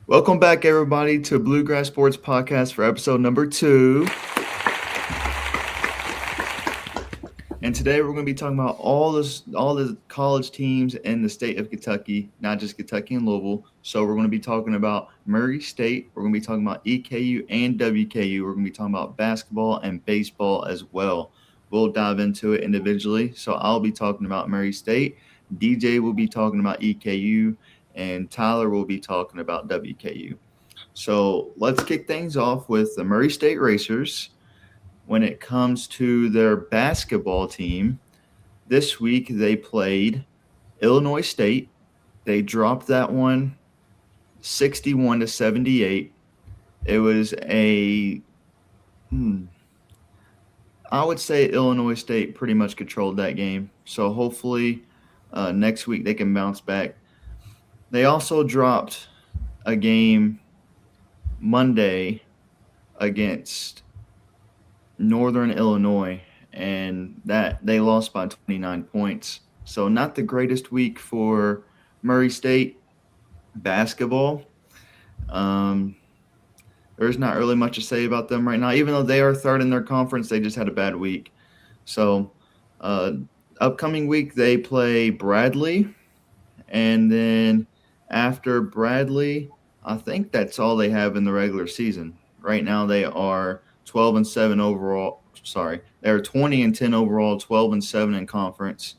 Welcome back, everybody, to Bluegrass Sports Podcast for episode number 2. And today we're going to be talking about all the college teams in the state of Kentucky, not just Kentucky and Louisville. So we're going to be talking about Murray State. We're going to be talking about EKU and WKU. We're going to be talking about basketball and baseball as well. We'll dive into it individually. So I'll be talking about Murray State. DJ will be talking about EKU, and Tyler will be talking about WKU. So let's kick things off with the Murray State Racers. When it comes to their basketball team, this week they played Illinois State. They dropped that one 61-78. It was I would say Illinois State pretty much controlled that game. So hopefully next week they can bounce back. They also dropped a game Monday against Northern Illinois, and that they lost by 29 points. So not the greatest week for Murray State basketball. There's not really much to say about them right now. Even though they are third in their conference, they just had a bad week. So upcoming week they play Bradley, and then after Bradley, I think that's all they have in the regular season. Right now they are 12-7 overall. Sorry, they're 20-10 overall, 12-7 in conference,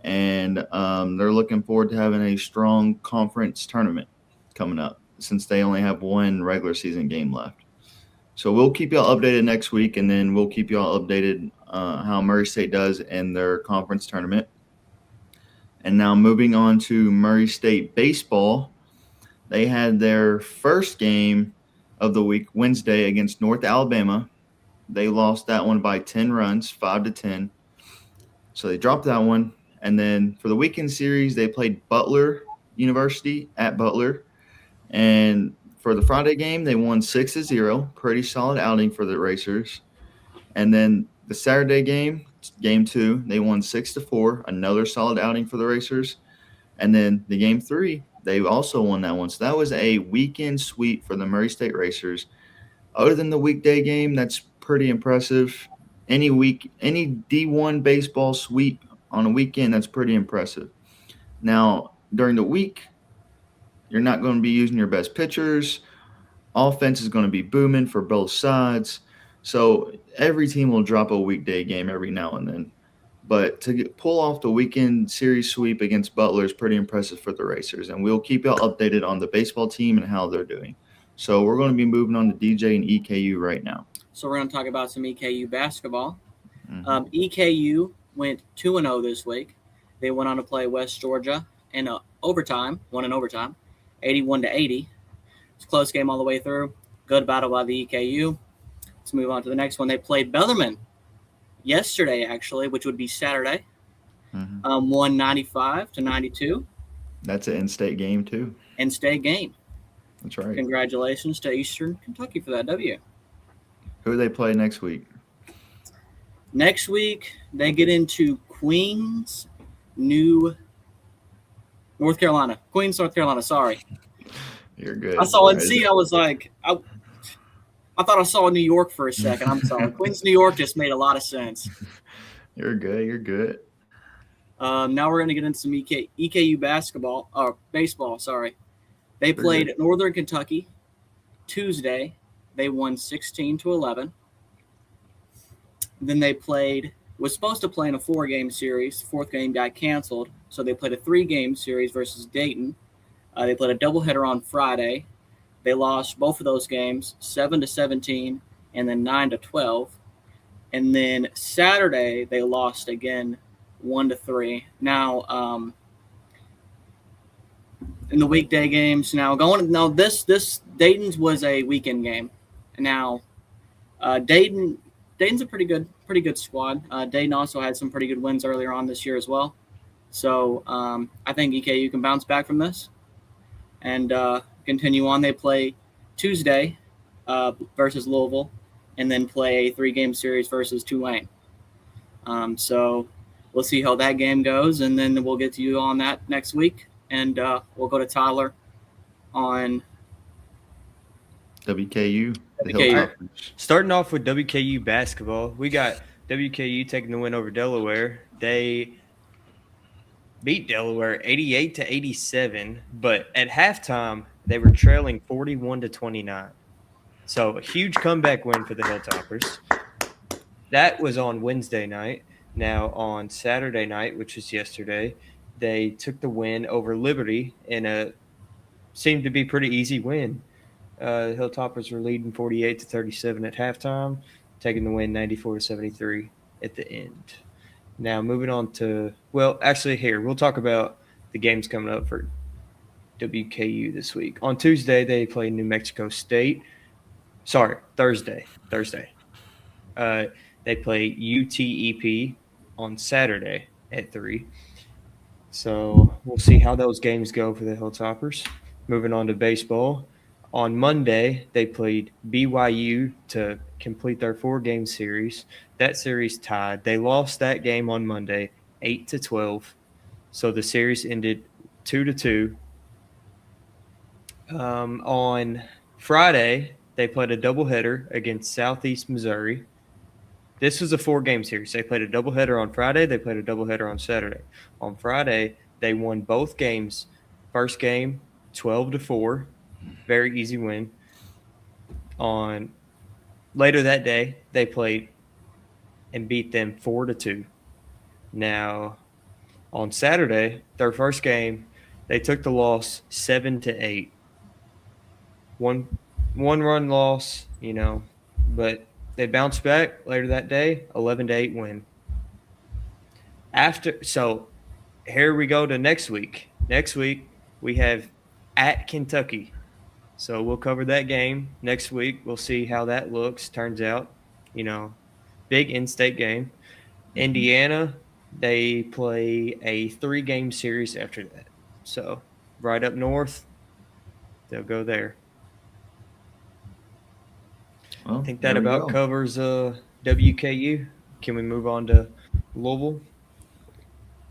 and they're looking forward to having a strong conference tournament coming up since they only have one regular season game left. So we'll keep y'all updated next week, and then we'll keep y'all updated how Murray State does in their conference tournament. And now moving on to Murray State baseball, they had their first game of the week Wednesday against North Alabama. They lost that one by 10 runs, 5-10. So they dropped that one. And then for the weekend series, they played Butler University at Butler. And for the Friday game, they won 6-0. Pretty solid outing for the Racers. And then the Saturday game, game 2, they won 6-4. Another solid outing for the Racers. And then the game 3, they also won that one. So that was a weekend sweep for the Murray State Racers. Other than the weekday game, that's pretty impressive. Any D1 baseball sweep on a weekend, that's pretty impressive. Now, during the week, you're not going to be using your best pitchers. Offense is going to be booming for both sides. So every team will drop a weekday game every now and then. But to pull off the weekend series sweep against Butler is pretty impressive for the Racers. And we'll keep y'all updated on the baseball team and how they're doing. So we're going to be moving on to DJ and EKU right now. So we're going to talk about some EKU basketball. Mm-hmm. EKU went 2-0 this week. They went on to play West Georgia in overtime, 81-80. It's a close game all the way through. Good battle by the EKU. Let's move on to the next one. They played Bellarmine yesterday, actually, which would be Saturday. Mm-hmm. Won 95-92. That's an in-state game too. In-state game. That's right. Congratulations to Eastern Kentucky for that W. Who do they play next week? Next week, they get into Queens, North Carolina. Queens, North Carolina, sorry. You're good. I saw NC. I was like, I thought I saw New York for a second. I'm sorry. Queens, New York just made a lot of sense. You're good. Now we're going to get into some EKU basketball, or baseball, sorry. They played Northern Kentucky Tuesday. They won 16-11. Then they was supposed to play in a 4-game series. Fourth game got canceled. So they played a 3-game series versus Dayton. They played a doubleheader on Friday. They lost both of those games, 7-17 and then 9-12. And then Saturday they lost again, 1-3. Now, in the weekday games, this Dayton's was a weekend game. Now, Dayton's a pretty good squad. Dayton also had some pretty good wins earlier on this year as well. So I think EKU can bounce back from this and continue on. They play Tuesday versus Louisville, and then play a 3-game series versus Tulane. So we'll see how that game goes, and then we'll get to you on that next week, and we'll go to Tyler on WKU, the WKU. Hilltoppers. Starting off with WKU basketball, we got WKU taking the win over Delaware. They beat Delaware 88-87, but at halftime they were trailing 41-29. So a huge comeback win for the Hilltoppers. That was on Wednesday night. Now on Saturday night, which was yesterday, they took the win over Liberty in a seemed to be pretty easy win. Hilltoppers were leading 48-37 at halftime, taking the win 94-73 at the end. Now moving on to here we'll talk about the games coming up for WKU this week. On Tuesday they play New Mexico State. Sorry, Thursday. They play UTEP on Saturday at 3. So we'll see how those games go for the Hilltoppers. Moving on to baseball. On Monday, they played BYU to complete their 4-game series. That series tied. They lost that game on Monday, 8-12. So the series ended 2-2. On Friday, they played a doubleheader against Southeast Missouri. This was a 4-game series. They played a doubleheader on Friday. They played a doubleheader on Saturday. On Friday, they won both games. First game, 12-4. Very easy win. On later that day, they played and beat them 4-2. Now, on Saturday, their first game, they took the loss 7-8. One run loss, but they bounced back later that day, 11-8 win. So here we go to next week. Next week we have at Kentucky. So we'll cover that game next week. We'll see how that turns out. Big in-state game. Indiana, they play a 3-game series after that. So right up north, they'll go there. Well, I think that about covers WKU. Can we move on to Louisville?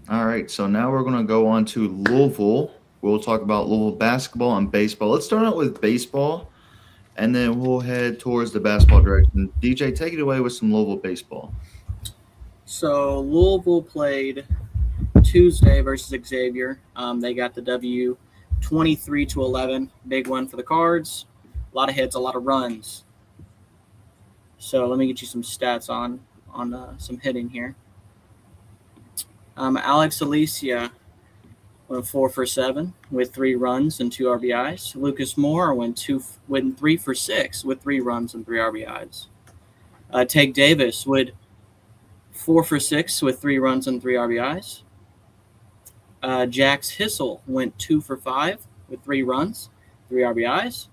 All right, so now we're going to go on to Louisville. We'll talk about Louisville basketball and baseball. Let's start out with baseball, and then we'll head towards the basketball direction. DJ, take it away with some Louisville baseball. So Louisville played Tuesday versus Xavier. They got the W 23-11. Big one for the Cards. A lot of hits, a lot of runs. So let me get you some stats on some hitting here. Alex Alicia went 4 for 7 with 3 runs and 2 RBIs. Lucas Moore went 3 for 6 with 3 runs and 3 RBIs. Tate Davis went 4 for 6 with 3 runs and 3 RBIs. Jax Hissel went 2 for 5 with 3 runs, 3 RBIs.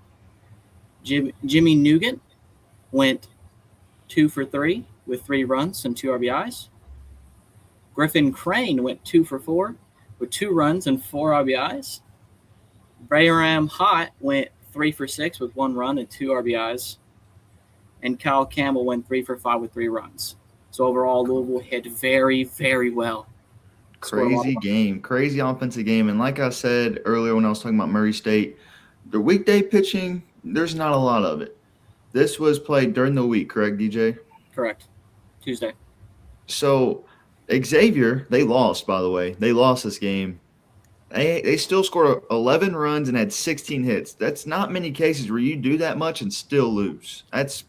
Jimmy Nugent went 2 for 3 with 3 runs and 2 RBIs. Griffin Crane went 2 for 4 with 2 runs and 4 RBIs. Bayram Hott went 3 for 6 with 1 run and 2 RBIs. And Kyle Campbell went 3 for 5 with 3 runs. So overall, Louisville hit very, very well. Crazy game, crazy offensive game. And like I said earlier when I was talking about Murray State, the weekday pitching, there's not a lot of it. This was played during the week, correct, DJ? Correct. Tuesday. So Xavier, they lost, by the way. They lost this game. They still scored 11 runs and had 16 hits. That's not many cases where you do that much and still lose. That's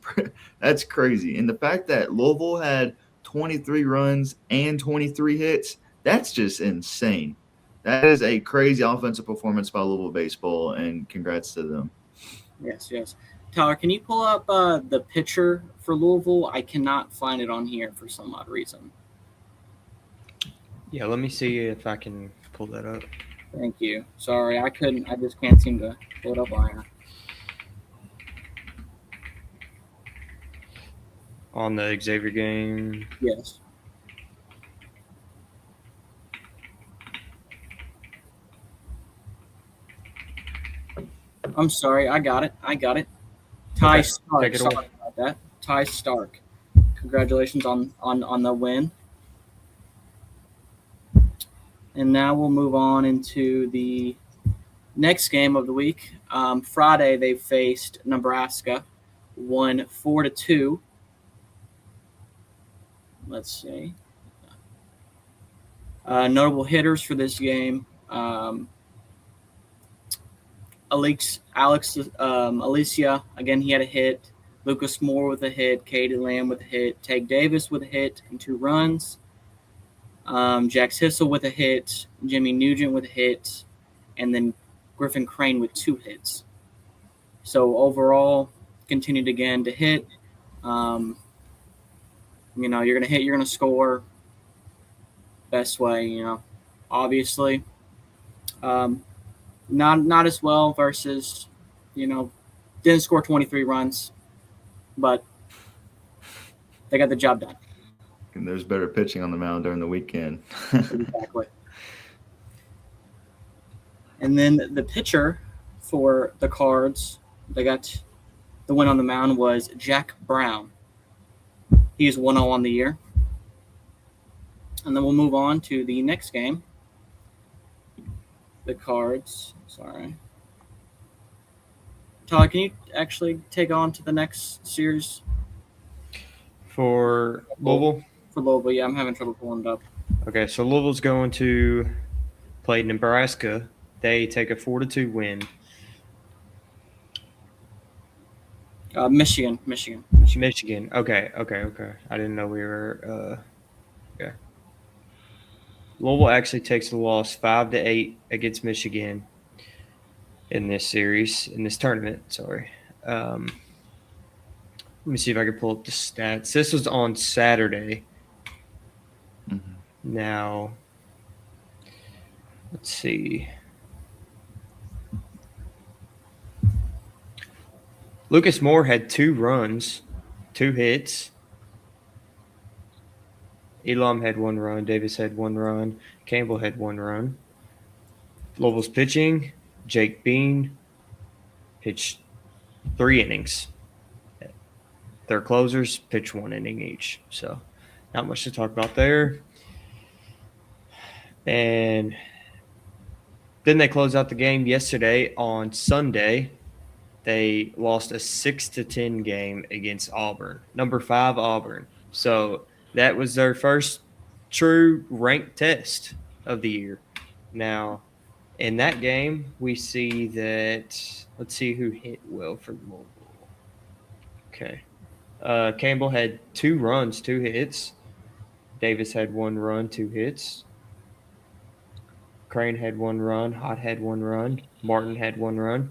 crazy. And the fact that Louisville had 23 runs and 23 hits, that's just insane. That is a crazy offensive performance by Louisville baseball, and congrats to them. Yes. Tyler, can you pull up the pitcher for Louisville? I cannot find it on here for some odd reason. Yeah, let me see if I can pull that up. Thank you. Sorry, I couldn't. I just can't seem to pull it up on here. On the Xavier game? Yes. I'm sorry. I got it. Ty Stark. Take it away. Sorry about that. Ty Stark. Congratulations on the win. And now we'll move on into the next game of the week. Friday they faced Nebraska, won 4-2. Let's see. Notable hitters for this game: Alicia, again, he had a hit. Lucas Moore with a hit. Katie Lamb with a hit. Tag Davis with a hit and 2 runs. Jax Hissel with a hit. Jimmy Nugent with a hit. And then Griffin Crane with 2 hits. So overall, continued again to hit. You're going to hit, you're going to score. Best way, obviously. Not as well versus, didn't score 23 runs, but they got the job done. And there's better pitching on the mound during the weekend. Exactly. And then the pitcher for the Cards, they got the win on the mound was Jack Brown. He's 1-0 on the year. And then we'll move on to the next game. The Cards. Sorry. Todd, can you actually take on to the next series? For Louisville? For Louisville, yeah. I'm having trouble pulling it up. Okay, so Louisville's going to play Nebraska. They take a 4-2 win. Michigan. Okay. I didn't know we were okay. Louisville actually takes a loss 5-8 against Michigan in this tournament. Sorry. Let me see if I can pull up the stats. This was on Saturday. Mm-hmm. Now, let's see. Lucas Moore had 2 runs, 2 hits. Elam had 1 run. Davis had 1 run. Campbell had 1 run. Louisville's pitching, Jake Bean pitched 3 innings. Their closers pitched 1 inning each. So not much to talk about there. And then they closed out the game yesterday. On Sunday, they lost a 6-10 game against Auburn, number 5 Auburn. So that was their first true ranked test of the year. Now, in that game, we see that – let's see who hit well for Louisville. Okay. Campbell had 2 runs, 2 hits. Davis had 1 run, 2 hits. Crane had 1 run. Hott had 1 run. Martin had 1 run.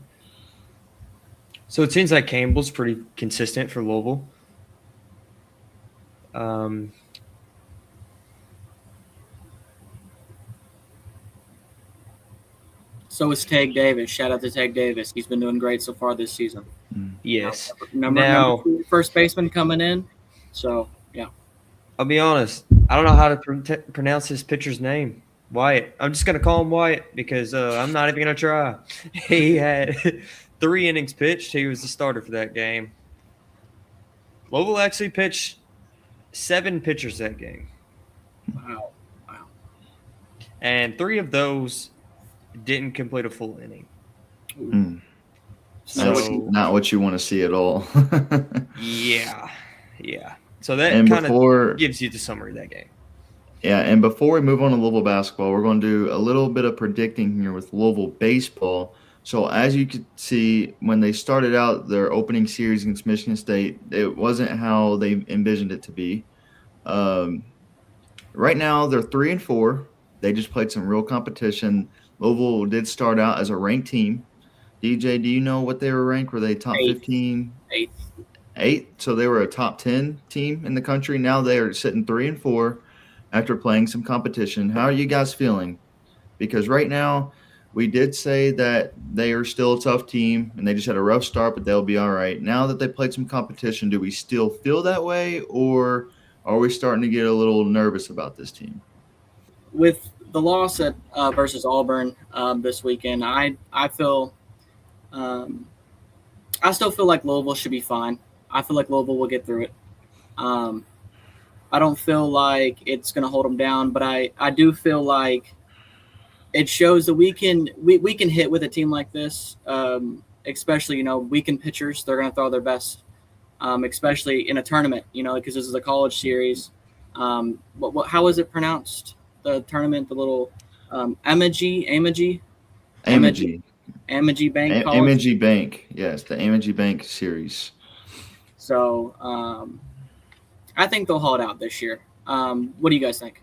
So it seems like Campbell's pretty consistent for Louisville. So is Tag Davis. Shout out to Tag Davis. He's been doing great so far this season. Yes. Number 2 first baseman coming in. So, yeah. I'll be honest. I don't know how to pronounce this pitcher's name. Wyatt. I'm just going to call him Wyatt because I'm not even going to try. He had 3 innings pitched. He was the starter for that game. Louisville actually pitched 7 pitchers that game. Wow. And 3 of those didn't complete a full inning. That's not what you want to see at all. Yeah. So that kind of gives you the summary of that game. Yeah, and before we move on to Louisville basketball, we're going to do a little bit of predicting here with Louisville baseball. So as you could see, when they started out their opening series against Michigan State, it wasn't how they envisioned it to be. Right now, they're 3-4. They just played some real competition. Louisville did start out as a ranked team. DJ, do you know what they were ranked? Were they top 15? 8. So they were a top 10 team in the country. Now they are sitting 3-4 after playing some competition. How are you guys feeling? Because right now we did say that they are still a tough team and they just had a rough start, but they'll be all right. Now that they played some competition, do we still feel that way, or are we starting to get a little nervous about this team? With the loss at versus Auburn this weekend, I feel I still feel like Louisville should be fine. I feel like Louisville will get through it. I don't feel like it's going to hold them down, but I do feel like it shows that we can hit with a team like this, especially weekend pitchers. They're going to throw their best, especially in a tournament. Because this is a college series. How is it pronounced? The tournament, the little Amagi Bank College. Amagi Bank, yes, the Amagi Bank series. So I think they'll haul it out this year. What do you guys think?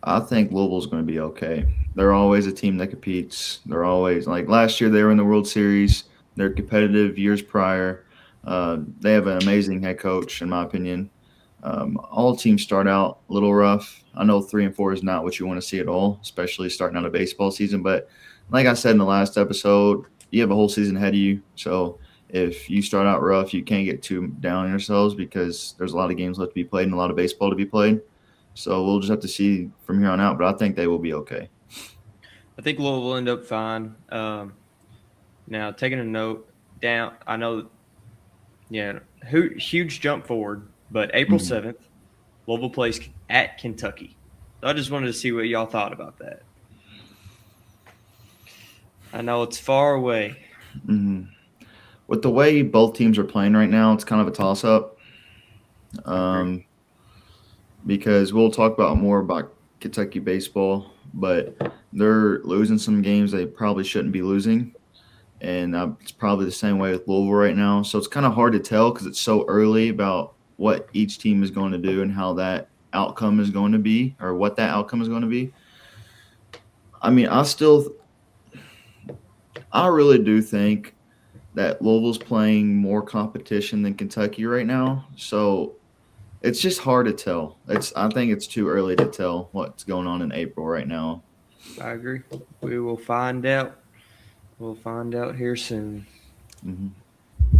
I think Louisville's going to be okay. They're always a team that competes. They're always like last year they were in the World Series. They're competitive years prior. They have an amazing head coach, in my opinion. All teams start out a little rough. I know 3 and 4 is not what you want to see at all, especially starting out a baseball season. But like I said in the last episode, you have a whole season ahead of you. So if you start out rough, you can't get too down on yourselves because there's a lot of games left to be played and a lot of baseball to be played. So we'll just have to see from here on out, but I think they will be okay. I think Louisville will end up fine. Now, taking a note down, I know, huge jump forward, but April 7th, Louisville plays at Kentucky. So I just wanted to see what y'all thought about that. I know it's far away. Mm-hmm. With the way both teams are playing right now, it's kind of a toss-up. Because we'll talk more about Kentucky baseball, but they're losing some games they probably shouldn't be losing. And it's probably the same way with Louisville right now. So it's kind of hard to tell because it's so early about what each team is going to do and how that outcome is going to be or what that outcome is going to be. I mean, I really do think that Louisville's playing more competition than Kentucky right now. So it's just hard to tell. I think it's too early to tell what's going on in April right now. I agree. We will find out. We'll find out here soon. Mm-hmm.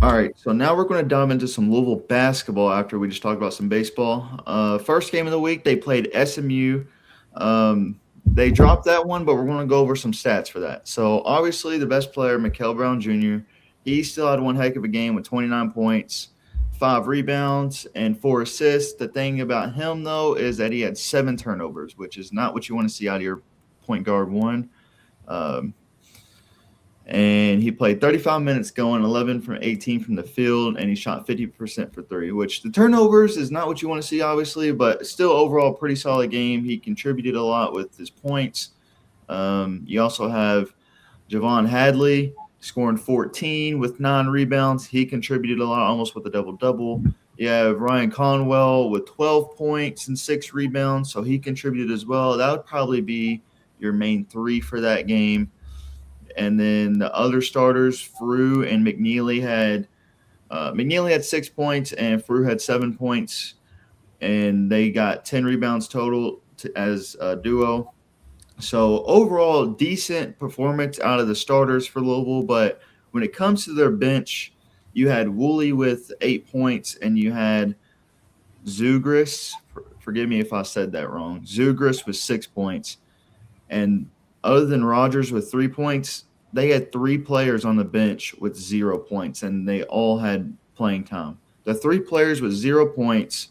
All right, so now we're going to dive into some Louisville basketball after we just talked about some baseball. First game of the week, they played SMU. They dropped that one, but we're going to go over some stats for that. So obviously the best player, Mikael Brown Jr., he still had one heck of a game with 29 points. 5 rebounds, and 4 assists. The thing about him, though, is that he had 7 turnovers, which is not what you want to see out of your point guard one. And he played 35 minutes going 11 from 18 from the field, and he shot 50% for 3, which the turnovers is not what you want to see, obviously, but still overall pretty solid game. He contributed a lot with his points. You also have Javon Hadley scoring 14 with 9 rebounds. He contributed a lot, almost with a double-double. You have Ryan Conwell with 12 points and 6 rebounds, so he contributed as well. That would probably be your main 3 for that game. And then the other starters, Frew and McNeely had 6 points and Frew had 7 points, and they got 10 rebounds total as a duo. So overall, decent performance out of the starters for Louisville. But when it comes to their bench, you had Woolley with 8 points, and you had Zugris. Forgive me if I said that wrong. Zugris with 6 points. And other than Rogers with 3 points, they had 3 players on the bench with 0 points, and they all had playing time. The 3 players with 0 points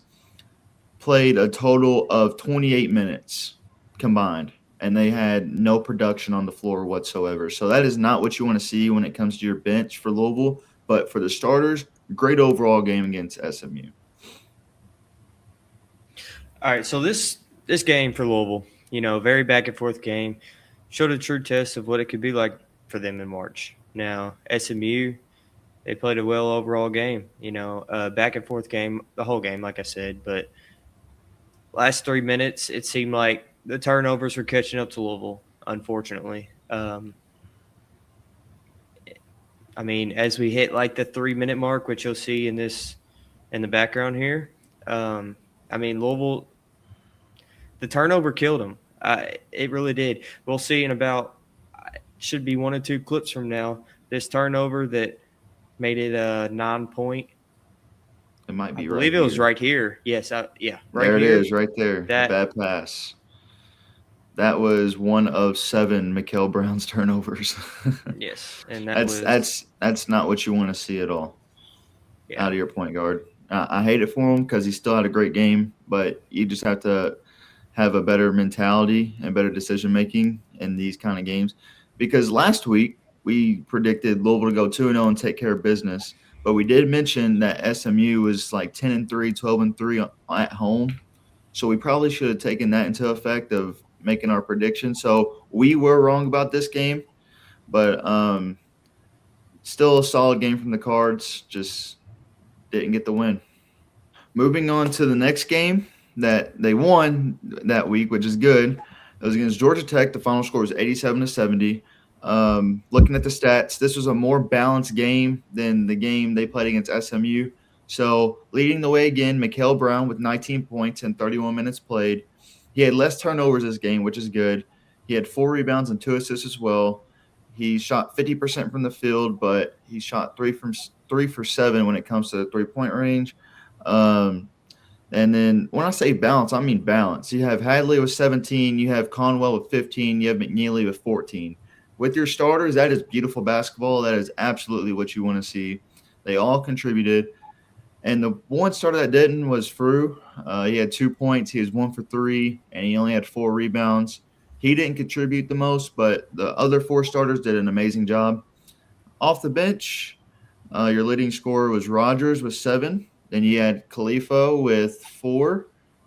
played a total of 28 minutes combined. And they had no production on the floor whatsoever. So that is not what you want to see when it comes to your bench for Louisville. But for the starters, great overall game against SMU. All right, so this game for Louisville, very back and forth game, showed a true test of what it could be like for them in March. Now, SMU, they played a well overall game, back and forth game, the whole game, like I said. But last 3 minutes, it seemed like the turnovers were catching up to Louisville, unfortunately. I mean, as we hit like the 3-minute mark, which you'll see in the background here, I mean, Louisville, the turnover killed them. It really did. We'll see in about, should be 1 or 2 clips from now, this turnover that made it a 9-point. It might be I right believe it was here. right here. Yes, right there here. It is, right there. Bad pass. That was 1 of 7 Mikael Brown's turnovers. Yes, and that's not what you want to see at all out of your point guard. I hate it for him because he still had a great game, but you just have to have a better mentality and better decision making in these kind of games. Because last week we predicted Louisville to go 2-0 and take care of business, but we did mention that SMU was like 10-3, 12-3 at home. So we probably should have taken that into effect of making our prediction. So we were wrong about this game, but still a solid game from the Cards. Just didn't get the win. Moving on to the next game that they won that week, which is good. It was against Georgia Tech. The final score was 87-70. Looking at the stats, this was a more balanced game than the game they played against SMU. So leading the way again, Mikael Brown with 19 points and 31 minutes played. He had less turnovers this game, which is good. He had 4 rebounds and 2 assists as well. He shot 50% from the field, but he shot 3 for 7 when it comes to the 3-point range. And then when I say balance, I mean balance. You have Hadley with 17, you have Conwell with 15, you have McNeely with 14. With your starters, that is beautiful basketball. That is absolutely what you want to see. They all contributed. And the one starter that didn't was Frew. He had 2 points. He was 1 for 3, and he only had 4 rebounds. He didn't contribute the most, but the other 4 starters did an amazing job. Off the bench, your leading scorer was Rogers with 7. Then you had Khalifa with 4,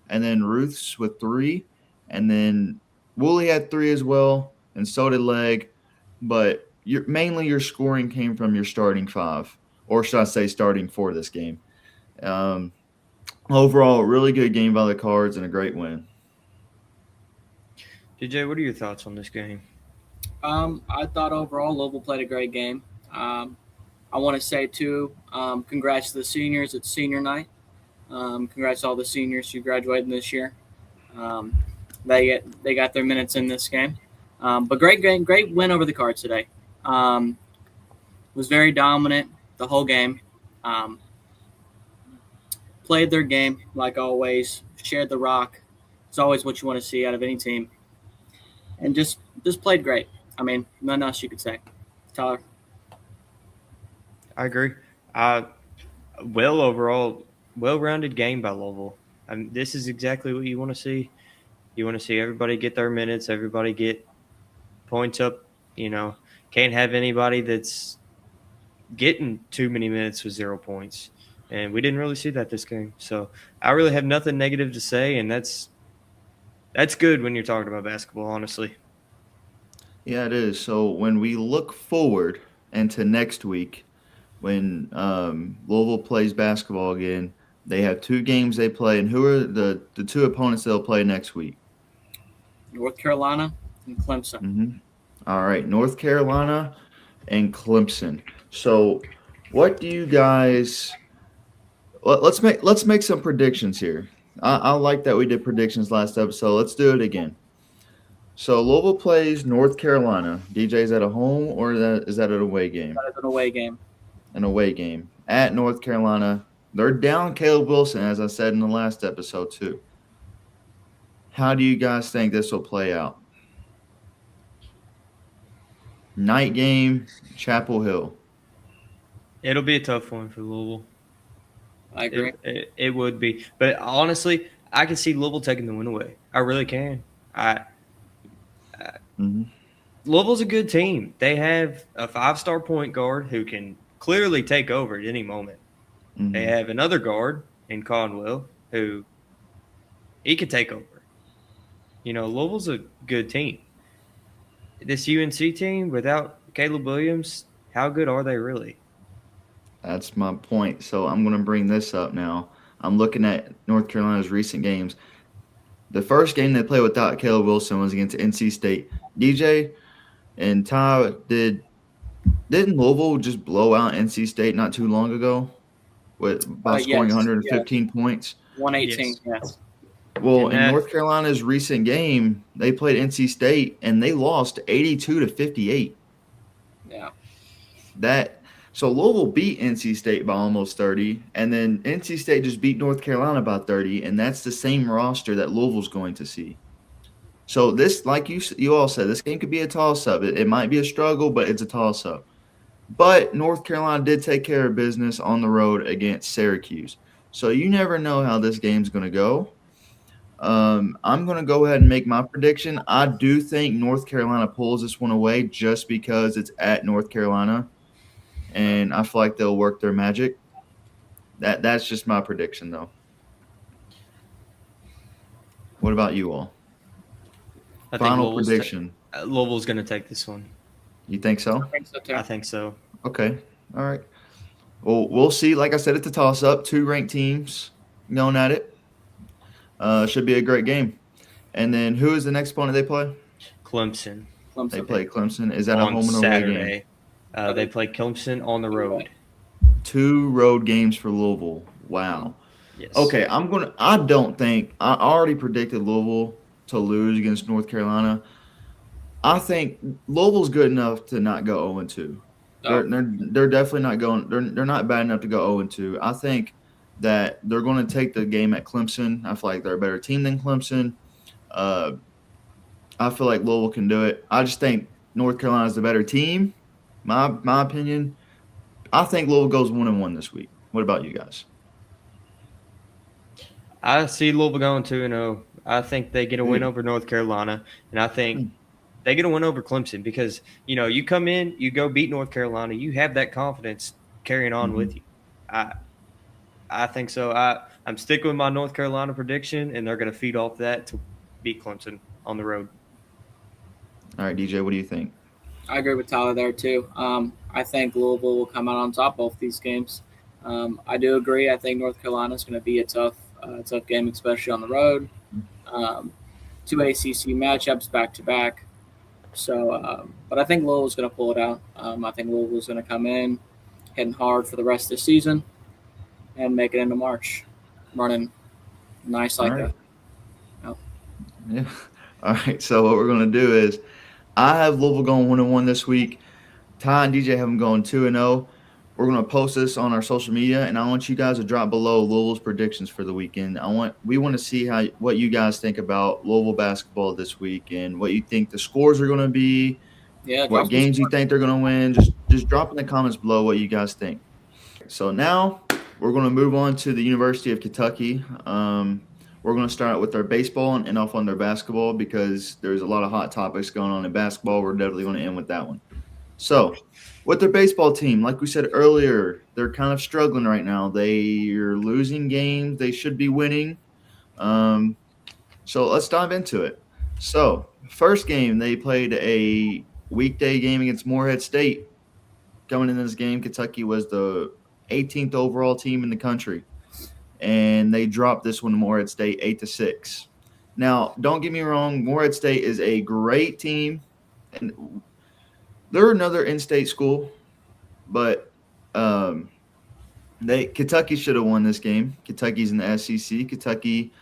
and then Ruths with 3, and then Woolley had 3 as well, and so did Legg. But mainly your scoring came from your starting 5, or should I say starting 4 this game. Overall, really good game by the Cards and a great win. DJ, what are your thoughts on this game? I thought overall Louisville played a great game. I want to say, too, congrats to the seniors. It's senior night. Congrats to all the seniors who graduated this year. They got their minutes in this game. But great win over the Cards today. Was very dominant the whole game. Played their game like always. Shared the rock. It's always what you want to see out of any team. And just played great. I mean, nothing else you could say. Tyler. I agree. Overall, well-rounded game by Louisville. This is exactly what you want to see. You want to see everybody get their minutes, everybody get points up. Can't have anybody that's getting too many minutes with 0 points. And we didn't really see that this game. So I really have nothing negative to say, and that's good when you're talking about basketball, honestly. Yeah, it is. So when we look forward into next week, when Louisville plays basketball again, they have 2 games they play. And who are the 2 opponents they'll play next week? North Carolina and Clemson. Mm-hmm. All right, North Carolina and Clemson. So what do you guys – let's make some predictions here. I like that we did predictions last episode. Let's do it again. So Louisville plays North Carolina. DJ, is that a home or is that an away game? That is an away game. An away game at North Carolina. They're down Caleb Wilson, as I said in the last episode, too. How do you guys think this will play out? Night game, Chapel Hill. It'll be a tough one for Louisville. I agree. It would be. But honestly, I can see Louisville taking the win away. I really can. Louisville's a good team. They have a 5-star point guard who can clearly take over at any moment. Mm-hmm. They have another guard in Conwell who he could take over. Louisville's a good team. This UNC team without Caleb Williams, how good are they really? That's my point. So I'm going to bring this up now. I'm looking at North Carolina's recent games. The first game they played without Caleb Wilson was against NC State. DJ and Ty, didn't Louisville just blow out NC State not too long ago by scoring 115 points? 118, yes. Well, in North Carolina's recent game, they played NC State, and they lost 82-58. Yeah. So Louisville beat NC State by almost 30, and then NC State just beat North Carolina by 30, and that's the same roster that Louisville's going to see. So this, like you all said, this game could be a toss-up. It might be a struggle, but it's a toss-up. But North Carolina did take care of business on the road against Syracuse. So you never know how this game's going to go. I'm going to go ahead and make my prediction. I do think North Carolina pulls this one away just because it's at North Carolina, and I feel like they'll work their magic. That's just my prediction, though. What about you all? I think Final prediction. Louisville's going to take this one. You think so? I think so too. I think so. Okay. All right. Well, we'll see. Like I said, it's a toss-up. 2 ranked teams going at it. Should be a great game. And then who is the next opponent they play? Clemson. They play Clemson. Is that a on home and away Saturday. game? They play Clemson on the road. 2 road games for Louisville. Wow. Yes. Okay, I already predicted Louisville to lose against North Carolina. I think Louisville's good enough to not go 0-2. They're definitely not going. They're not bad enough to go 0-2. I think that they're going to take the game at Clemson. I feel like they're a better team than Clemson. I feel like Louisville can do it. I just think North Carolina's the better team. My opinion. I think Louisville goes 1-1 this week. What about you guys? I see Louisville going 2-0. I think they get a win over North Carolina, and I think they get a win over Clemson because, you come in, you go beat North Carolina, you have that confidence carrying on with you. I think so. I'm sticking with my North Carolina prediction, and they're going to feed off that to beat Clemson on the road. All right, DJ, what do you think? I agree with Tyler there too. I think Louisville will come out on top both these games. I do agree. I think North Carolina is going to be a tough game, especially on the road. 2 ACC matchups back to back. So, but I think Louisville's going to pull it out. I think Louisville's going to come in hitting hard for the rest of the season and make it into March, running nice like that. Yeah. All right. So what we're going to do is I have Louisville going 1-1 this week. Ty and DJ have them going 2-0. We're going to post this on our social media, and I want you guys to drop below Louisville's predictions for the weekend. We want to see what you guys think about Louisville basketball this week and what you think the scores are going to be. Yeah, what games you think they're going to win. Just drop in the comments below what you guys think. So now we're going to move on to the University of Kentucky. We're going to start out with their baseball and end off on their basketball because there's a lot of hot topics going on in basketball. We're definitely going to end with that one. So with their baseball team, like we said earlier, they're kind of struggling right now. They are losing games. They should be winning. So let's dive into it. So first game, they played a weekday game against Morehead State. Coming into this game, Kentucky was the 18th overall team in the country. And they dropped this one to Morehead State 8-6. Now, don't get me wrong, Morehead State is a great team. And they're another in-state school, but Kentucky should have won this game. Kentucky's in the SEC. Kentucky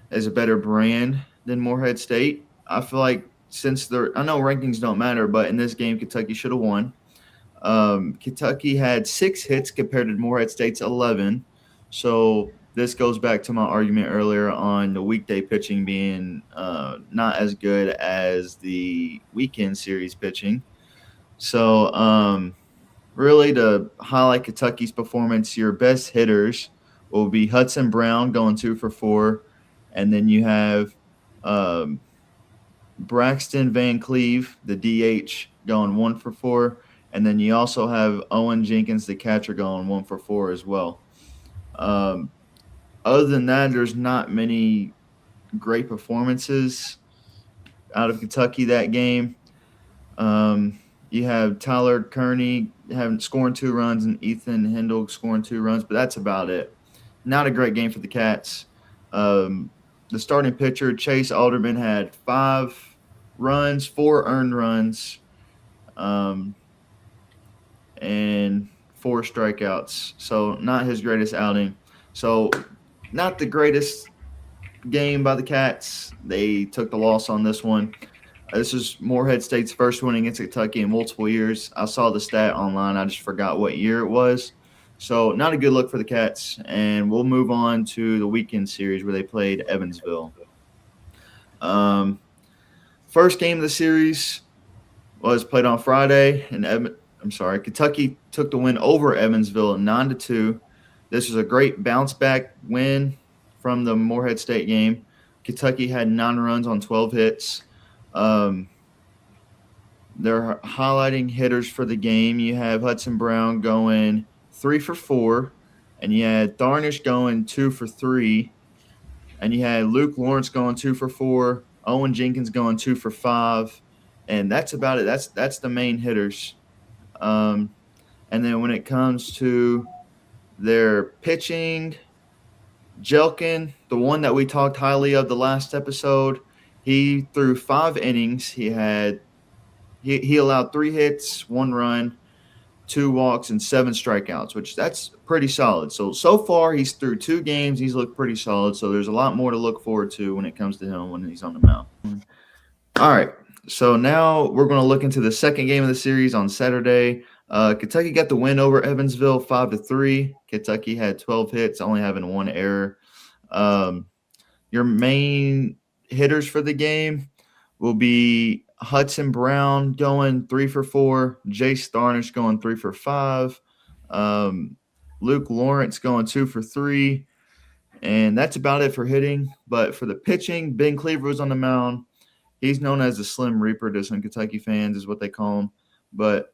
is a better brand than Morehead State. I feel like I know rankings don't matter, but in this game, Kentucky should have won. Kentucky had 6 hits compared to Morehead State's 11. So this goes back to my argument earlier on the weekday pitching being not as good as the weekend series pitching. So really to highlight Kentucky's performance, your best hitters will be Hudson Brown going 2 for 4. And then you have Braxton Van Cleve, the DH, going 1 for 4. And then you also have Owen Jenkins, the catcher, going 1 for 4 as well. Other than that, there's not many great performances out of Kentucky that game. You have Tyler Kearney scoring 2 runs and Ethan Hindle scoring 2 runs, but that's about it. Not a great game for the Cats. The starting pitcher, Chase Alderman, had 5 runs, 4 earned runs, and 4 strikeouts. So not his greatest outing. So not the greatest game by the Cats. They took the loss on this one. This is Morehead State's first win against Kentucky in multiple years. I saw the stat online. I just forgot what year it was. So not a good look for the Cats. And we'll move on to the weekend series where they played Evansville. First game of the series was played on Friday. Kentucky took the win over Evansville 9-2. This was a great bounce-back win from the Morehead State game. Kentucky had 9 runs on 12 hits. Um, they're highlighting hitters for the game. You have Hudson Brown going 3 for 4, and you had Tharnish going 2 for 3, and you had Luke Lawrence going 2 for 4, Owen Jenkins going 2 for 5, and that's about it. That's the main hitters. Um, and then when it comes to their pitching, Jelkin, the one that we talked highly of the last episode, he threw 5 innings. He allowed 3 hits, 1 run, 2 walks, and 7 strikeouts, which that's pretty solid. So far he's through 2 games. He's looked pretty solid. So there's a lot more to look forward to when it comes to him when he's on the mound. All right. So now we're going to look into the second game of the series on Saturday. Kentucky got the win over Evansville 5-3. Kentucky had 12 hits, only having 1 error. Your main hitters for the game will be Hudson Brown going 3 for 4, Jace Tharnish going 3 for 5, Luke Lawrence going 2 for 3, and that's about it for hitting. But for the pitching, Ben Cleaver was on the mound. He's known as the Slim Reaper to some Kentucky fans, is what they call him. But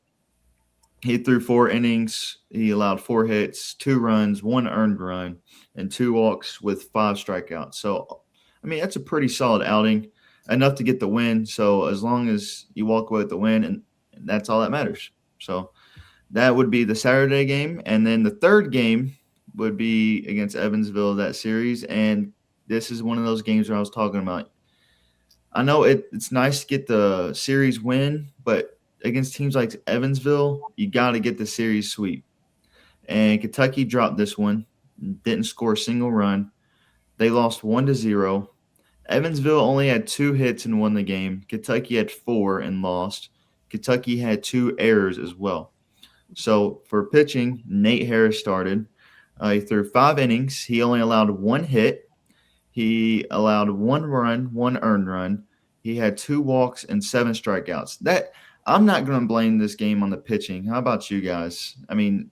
he threw 4 innings. He allowed 4 hits, 2 runs, 1 earned run, and 2 walks with 5 strikeouts. So, I mean, that's a pretty solid outing, enough to get the win. So as long as you walk away with the win, and that's all that matters. So that would be the Saturday game. And then the third game would be against Evansville, that series. And this is one of those games where I was talking about. I know it's nice to get the series win, but against teams like Evansville, you got to get the series sweep. And Kentucky dropped this one, didn't score a single run. They lost 1-0. Evansville only had 2 hits and won the game. Kentucky had 4 and lost. Kentucky had 2 errors as well. So for pitching, Nate Harris started. He threw 5 innings. He only allowed 1 hit. He allowed 1 run, 1 earned run. He had 2 walks and 7 strikeouts. I'm not going to blame this game on the pitching. How about you guys? I mean,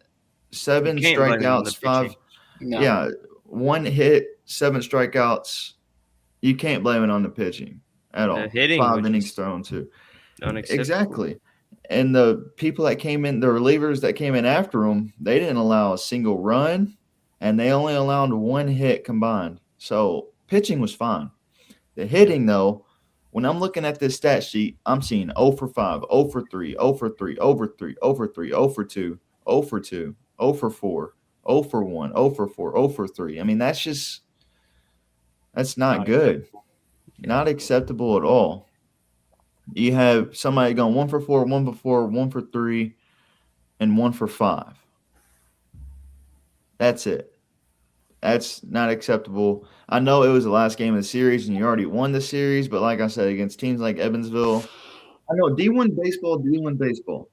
7 strikeouts, 5. No. Yeah, 1 hit, 7 strikeouts. You can't blame it on the pitching at all. The hitting 5 was innings just thrown too. unacceptable. Exactly. And the people that came in, the relievers that came in after them, they didn't allow a single run, and they only allowed 1 hit combined. So pitching was fine. The hitting, though, when I'm looking at this stat sheet, I'm seeing 0 for 5, 0 for 3, 0 for 3, 0 for 3, 0 for 3, 0 for 2, 0 for 2, 0 for 4, 0 for 1, 0 for 4, 0 for 3. I mean, that's not good. Not acceptable at all. You have somebody going 1 for 4, 1 for 4, 1 for 3, and 1 for 5. That's it. That's not acceptable. I know it was the last game of the series and you already won the series, but like I said, against teams like Evansville, I know D1 baseball.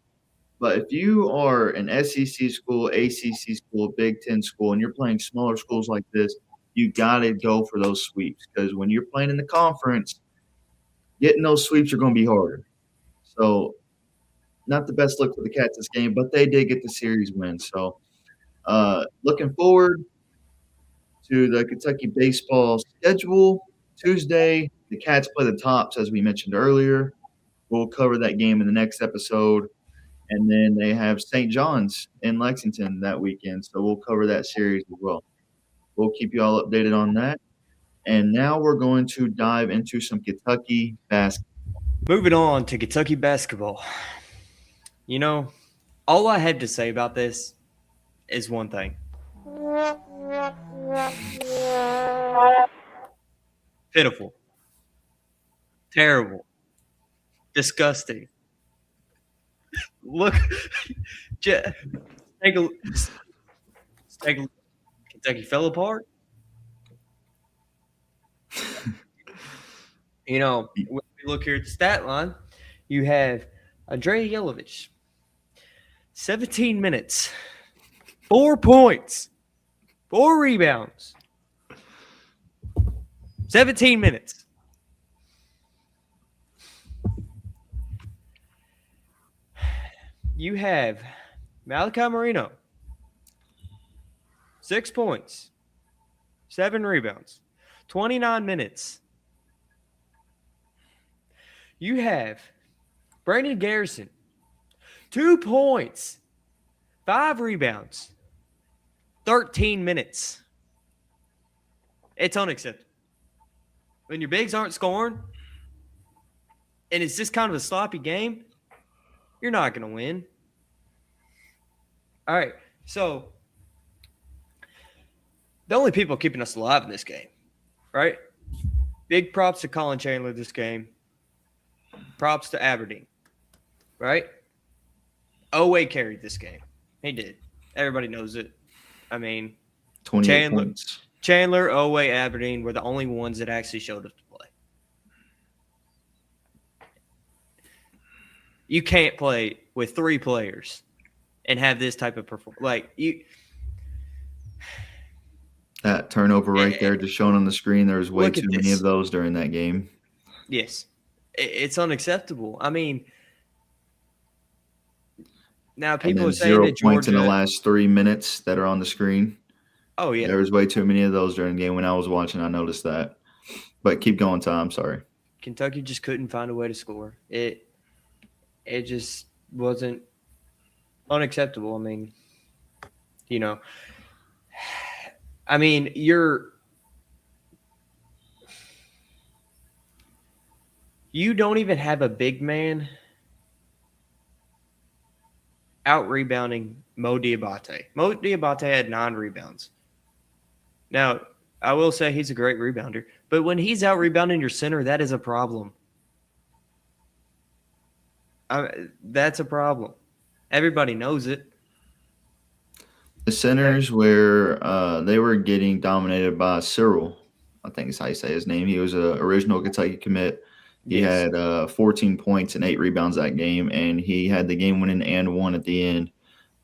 But if you are an SEC school, ACC school, Big Ten school, and you're playing smaller schools like this, you got to go for those sweeps because when you're playing in the conference, getting those sweeps are going to be harder. So not the best look for the Cats this game, but they did get the series win. So looking forward to the Kentucky baseball schedule. Tuesday, the Cats play the Tops, as we mentioned earlier. We'll cover that game in the next episode. And then they have St. John's in Lexington that weekend. So we'll cover that series as well. We'll keep you all updated on that. And now we're going to dive into some Kentucky basketball. Moving on to Kentucky basketball. You know, all I have to say about this is one thing. Pitiful. Terrible. Disgusting. Look, take a look. Kentucky fell apart. You know, when we look here at the stat line, you have Andrei Yelovich, 17 minutes, 4 points, 4 rebounds, 17 minutes. You have Malachi Marino, 6 points, 7 rebounds, 29 minutes, You have Brandon Garrison, 2 points, 5 rebounds, 13 minutes. It's unacceptable. When your bigs aren't scoring and it's just kind of a sloppy game, you're not going to win. All right, so the only people keeping us alive in this game, right? Big props to Colin Chandler this game. Props to Aberdeen, right? Oway carried this game. He did. Everybody knows it. I mean, 28 points. Chandler, Oway, Aberdeen were the only ones that actually showed up to play. You can't play with 3 players and have this type of performance. That turnover right there, just shown on the screen, there was way too many of those during that game. Yes. It's unacceptable. I mean, now people are saying 0 that points in the Georgia last 3 minutes that are on the screen. Oh, yeah. There was way too many of those during the game. When I was watching, I noticed that. But keep going, Tom. Sorry. Kentucky just couldn't find a way to score. It just wasn't unacceptable. I mean, you don't even have a big man out rebounding Mo Diabate. Mo Diabate had 9 rebounds. Now, I will say he's a great rebounder, but when he's out rebounding your center, that is a problem. That's a problem. Everybody knows it. The centers where they were getting dominated by Cyril, I think is how you say his name. He was an original Kentucky commit. He had 14 points and 8 rebounds that game, and he had the game-winning and one at the end.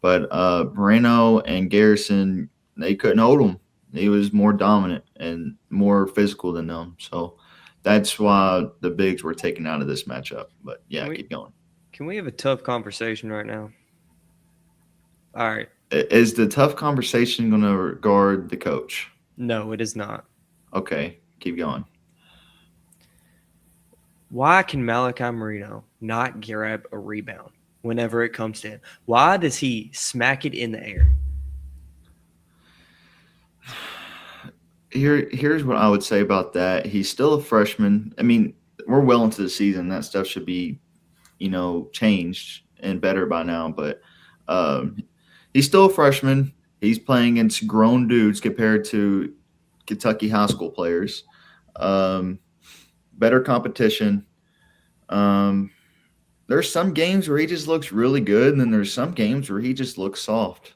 But Moreno and Garrison, they couldn't hold him. He was more dominant and more physical than them. So that's why the bigs were taken out of this matchup. But, yeah, keep going. Can we have a tough conversation right now? All right. Is the tough conversation going to regard the coach? No, it is not. Okay, keep going. Why can Malachi Marino not grab a rebound whenever it comes to him? Why does he smack it in the air? Here's what I would say about that. He's still a freshman. I mean, we're well into the season. That stuff should be, changed and better by now. But he's still a freshman. He's playing against grown dudes compared to Kentucky high school players. Better competition. There's some games where he just looks really good, and then there's some games where he just looks soft.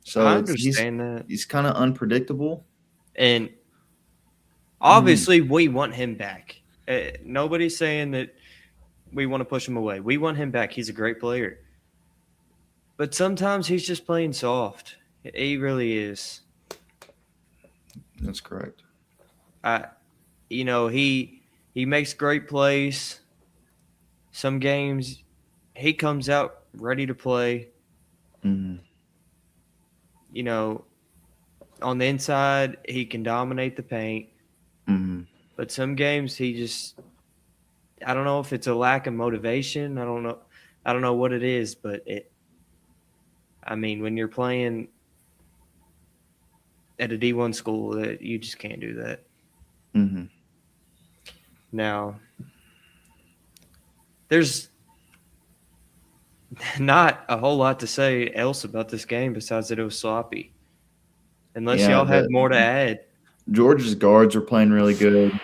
So I understand that. He's kind of unpredictable. And obviously we want him back. Nobody's saying that we want to push him away. We want him back. He's a great player. But sometimes he's just playing soft. He really is. That's correct. He makes great plays. Some games he comes out ready to play. Mm-hmm. On the inside, he can dominate the paint. Mm-hmm. But some games I don't know if it's a lack of motivation. I don't know what it is, but when you're playing at a D1 school, you just can't do that. Mm-hmm. Now, there's not a whole lot to say else about this game besides that it was sloppy. Unless y'all have more to add. Georgia's guards are playing really good.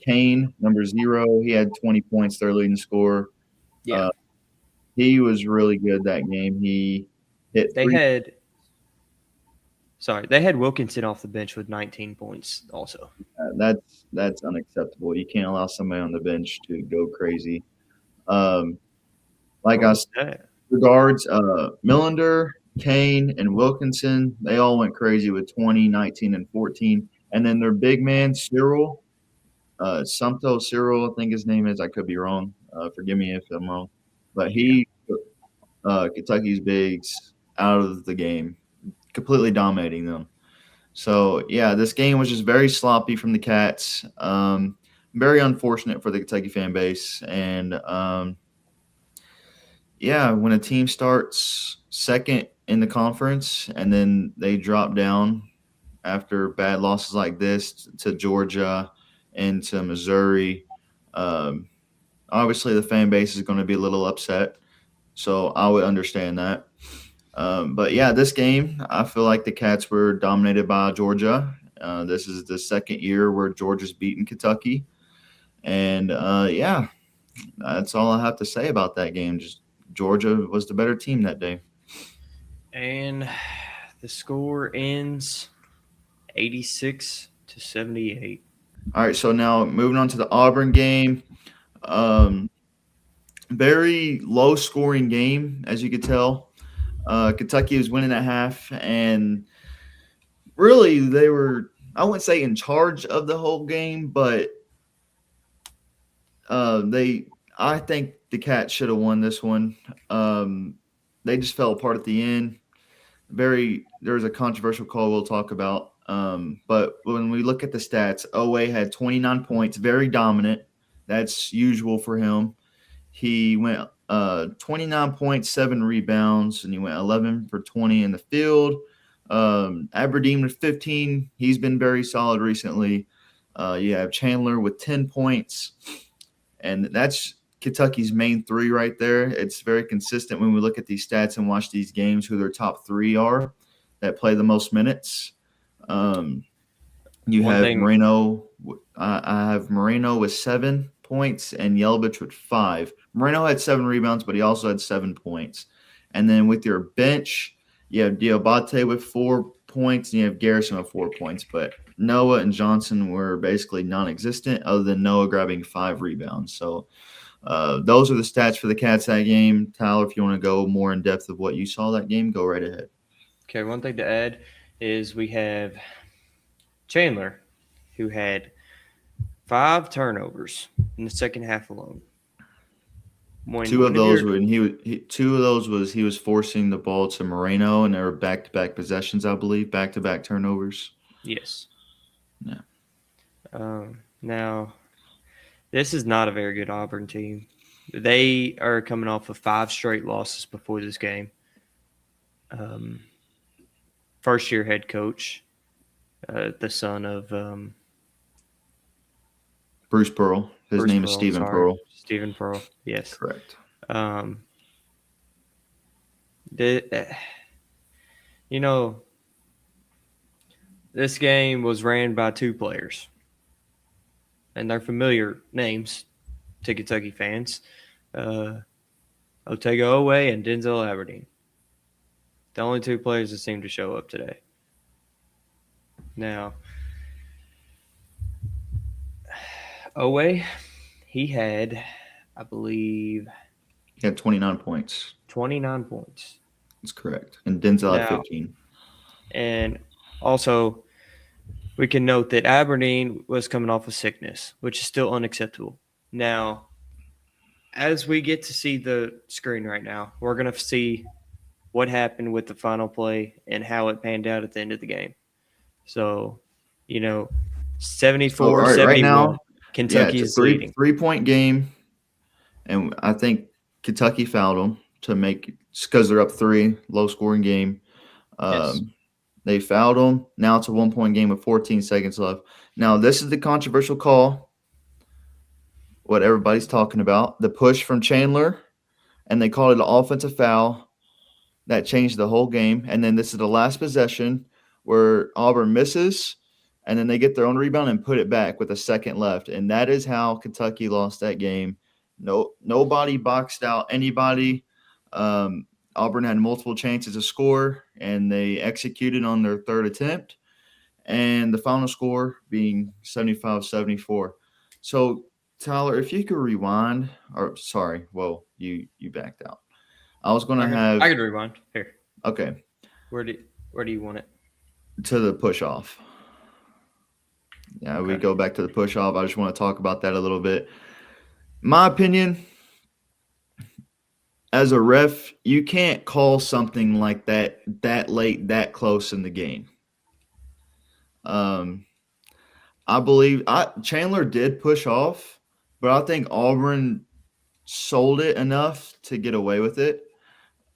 Kane, number 0, he had 20 points, their leading scorer. Yeah. He was really good that game. He hit They had Wilkinson off the bench with 19 points also. That's unacceptable. You can't allow somebody on the bench to go crazy. I said, the guards, Millender, Kane, and Wilkinson, they all went crazy with 20, 19, and 14. And then their big man, Cyril, Sumpto Cyril, I think his name is. I could be wrong. Forgive me if I'm wrong. But he took Kentucky's bigs out of the game, completely dominating them. So, yeah, this game was just very sloppy from the Cats. very unfortunate for the Kentucky fan base. And yeah, when a team starts second in the conference and then they drop down after bad losses like this to Georgia and to Missouri, um, obviously the fan base is going to be a little upset. So I would understand that. But yeah, this game, I feel like the Cats were dominated by Georgia. This is the second year where Georgia's beaten Kentucky. And yeah, that's all I have to say about that game. Just Georgia was the better team that day. And the score ends 86-78. All right, so now moving on to the Auburn game. Very low scoring game, as you could tell. Kentucky was winning at half, and really they were, I wouldn't say in charge of the whole game, but I think the Cats should have won this one. They just fell apart at the end. There was a controversial call we'll talk about. But when we look at the stats, Owe had 29 points, very dominant. That's usual for him. He went 29 points, 7 rebounds, and he went 11 for 20 in the field. Aberdeen with 15. He's been very solid recently. You have Chandler with 10 points, and that's Kentucky's main three right there. It's very consistent when we look at these stats and watch these games, who their top three are that play the most minutes. You have Moreno. I have Moreno with 7 points and Yelovich with 5. Moreno had 7 rebounds, but he also had 7 points. And then with your bench, you have Diabate with 4 points and you have Garrison with 4 points. But Noah and Johnson were basically non-existent, other than Noah grabbing 5 rebounds. So those are the stats for the Cats that game. Tyler, if you want to go more in depth of what you saw that game, go right ahead. Okay, one thing to add is we have Chandler, who had 5 turnovers in the second half alone. Two of those was he was forcing the ball to Moreno, and they were back-to-back possessions, I believe, back-to-back turnovers. Yes. Yeah. Now, this is not a very good Auburn team. They are coming off of 5 straight losses before this game. First-year head coach, the son of Bruce Pearl. His name is Stephen Pearl. Stephen Pearl, yes. Correct. This game was ran by 2 players, and they're familiar names to Kentucky fans. Otega Owe and Denzel Aberdeen. The only 2 players that seem to show up today. Now, Owe, he had, I believe, he had 29 points. 29 points. That's correct. And Denzel had 15. And also, we can note that Aberdeen was coming off of sickness, which is still unacceptable. Now, as we get to see the screen right now, we're going to see what happened with the final play and how it panned out at the end of the game. So, 74-71, right now, Kentucky is leading. 3-point game, and I think Kentucky fouled them to make – because they're up 3, low-scoring game. Yes. They fouled them. Now it's a 1-point game with 14 seconds left. Now, this is the controversial call, what everybody's talking about, the push from Chandler, and they called it an offensive foul. That changed the whole game. And then this is the last possession where Auburn misses, and then they get their own rebound and put it back with a second left. And that is how Kentucky lost that game. Nobody boxed out anybody. Auburn had multiple chances to score, and they executed on their third attempt. And the final score being 75-74. So, Tyler, if you could rewind – or sorry, whoa, you backed out. I was going to have – I could rewind. Here. Okay. Where do you want it? To the push-off. Yeah, okay. We go back to the push-off. I just want to talk about that a little bit. My opinion, as a ref, you can't call something like that late, that close in the game. I believe Chandler did push off, but I think Auburn sold it enough to get away with it.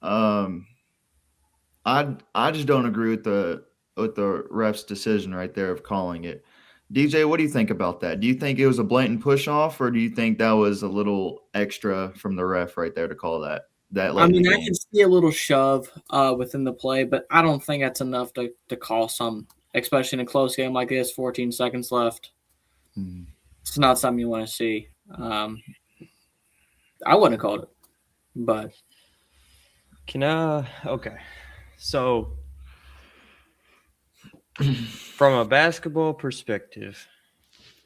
Um, I just don't agree with the ref's decision right there of calling it. DJ, what do you think about that? Do you think it was a blatant push off, or do you think that was a little extra from the ref right there to call that I late in the mean, I game? can see a little shove within the play, but I don't think that's enough to call some, especially in a close game like this. 14 seconds left. Mhm. It's not something you want to see. I wouldn't have called it, but Okay. So from a basketball perspective,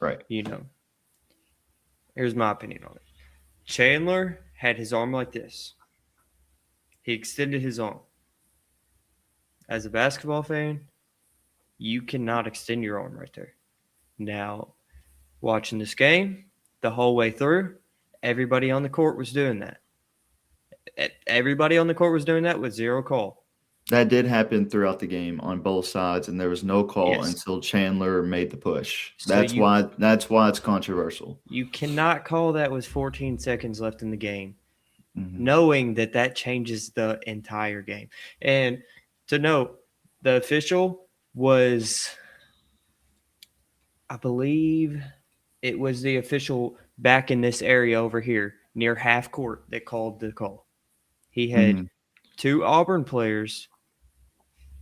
Right. here's my opinion on it. Chandler had his arm like this. He extended his arm. As a basketball fan, you cannot extend your arm right there. Now, watching this game the whole way through, everybody on the court was doing that. Everybody on the court was doing that with zero call. That did happen throughout the game on both sides, and there was no call Yes. until Chandler made the push. So That's why it's controversial. You cannot call that with 14 seconds left in the game, Mhm. knowing that changes the entire game. And to note, the official was, I believe it was the official back in this area over here near half court that called the call. He had Mhm. two Auburn players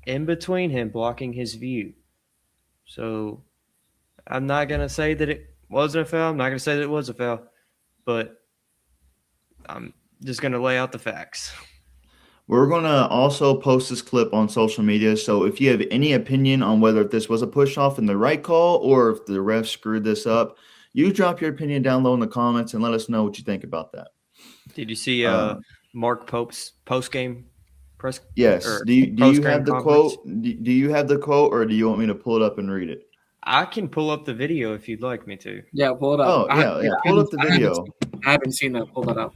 in between him blocking his view. So I'm not going to say that it wasn't a foul. I'm not going to say that it was a foul, but I'm just going to lay out the facts. We're going to also post this clip on social media. So if you have any opinion on whether this was a push off and the right call or if the ref screwed this up, you drop your opinion down low in the comments and let us know what you think about that. Did you see Mark Pope's post game press? Yes. Or Do you post-game have the conference? quote? Do you have the quote, or do you want me to pull it up and read it? I can pull up the video if you'd like me to. yeah, pull it up. Oh, yeah. Pull up the video. I haven't seen that. Pull that up.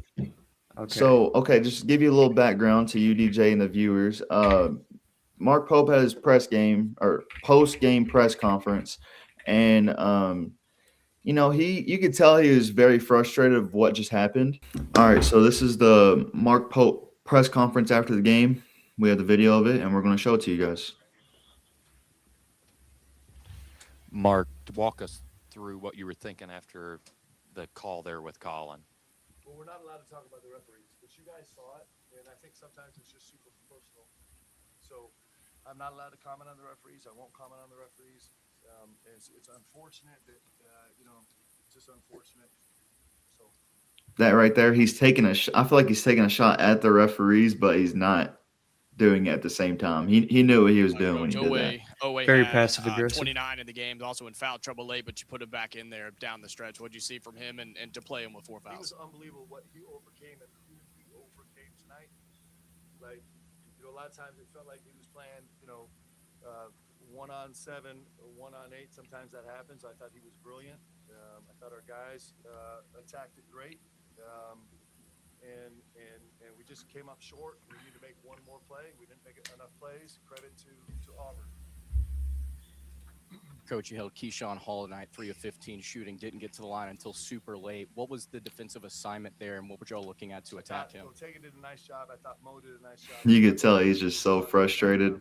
Okay. So, okay, just to give you a little background to you, DJ, and the viewers. Mark Pope had his post game press conference, and you could tell he was very frustrated of what just happened. All right, so this is the Mark Pope press conference after the game. We have the video of it, and we're going to show it to you guys. Mark, walk us through what you were thinking after the call there with Colin. Well, we're not allowed to talk about the referees, but you guys saw it, and I think sometimes it's just super personal. So I'm not allowed to comment on the referees. I won't comment on the referees. It's unfortunate that, it's just unfortunate. So That right there, he's taking I feel like he's taking a shot at the referees, but he's not doing it at the same time. He knew what he was doing when he did that. Owe Very had, passive-aggressive. 29 in the game, also in foul trouble late, but you put him back in there down the stretch. What did you see from him and to play him with 4 he was fouls? unbelievable what he overcame and who he overcame tonight. Like, a lot of times it felt like he was playing, 1-on-7 or 1-on-8. Sometimes that happens. I thought he was brilliant. I thought our guys attacked it great. And we just came up short. We need to make one more play. We didn't make enough plays. Credit to Auburn. Coach, you held Keyshawn Hall tonight, 3 of 15 shooting, didn't get to the line until super late. What was the defensive assignment there, and what were y'all looking at to attack him? Ortega did a nice job. I thought Mo did a nice job. You could tell he's just so frustrated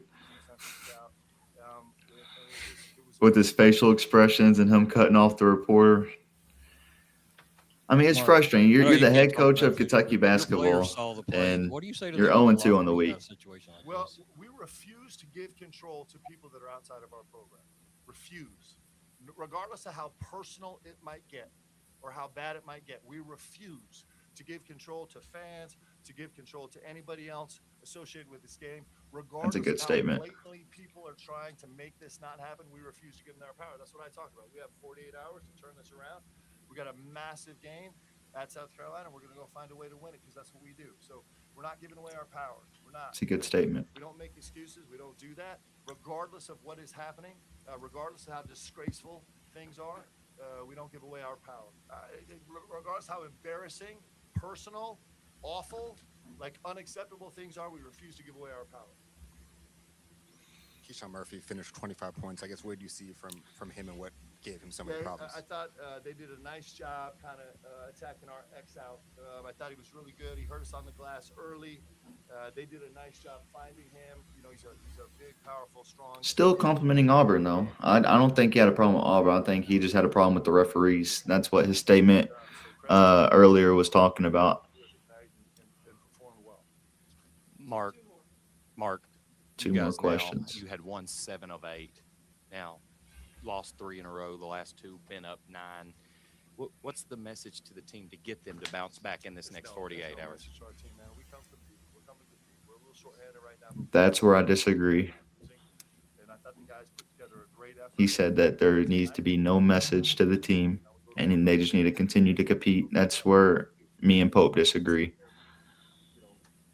with his facial expressions and him cutting off the reporter. I mean, it's frustrating. You're the head coach of Kentucky basketball, and what do you say to you're them 0-2 on the week. Well, we refuse to give control to people that are outside of our program. Refuse. Regardless of how personal it might get or how bad it might get, we refuse to give control to fans, to give control to anybody else associated with this game. Regardless That's a good of statement. how blatantly people are trying to make this not happen, we refuse to give them their power. That's what I talked about. We have 48 hours to turn this around. We got a massive game at South Carolina. We're going to go find a way to win it because that's what we do. So we're not giving away our power. We're not. It's a good statement. We don't make excuses. We don't do that. Regardless of what is happening, regardless of how disgraceful things are, we don't give away our power. Regardless of how embarrassing, personal, awful, like unacceptable things are, we refuse to give away our power. Keyshawn Murphy finished 25 points. I guess what do you see from him and what gave him so Yeah, many problems. I thought they did a nice job kind of attacking our X out. I thought he was really good. He hurt us on the glass early. They did a nice job finding him. You know, he's a big, powerful, strong. Still complimenting Auburn though. I don't think he had a problem with Auburn. I think he just had a problem with the referees. That's what his statement earlier was talking about. And performed well. Mark, Two you more guys questions. Now, you had won 7 of 8. Now, lost 3 in a row. The last 2 been up 9. What's the message to the team to get them to bounce back in this next 48 hours? Message to our team, man. We come to compete. We're coming to compete. We're a little short-handed right now. That's where I disagree. And I thought the guys put together a great effort. He said that there needs to be no message to the team, and they just need to continue to compete. That's where me and Pope disagree. You know,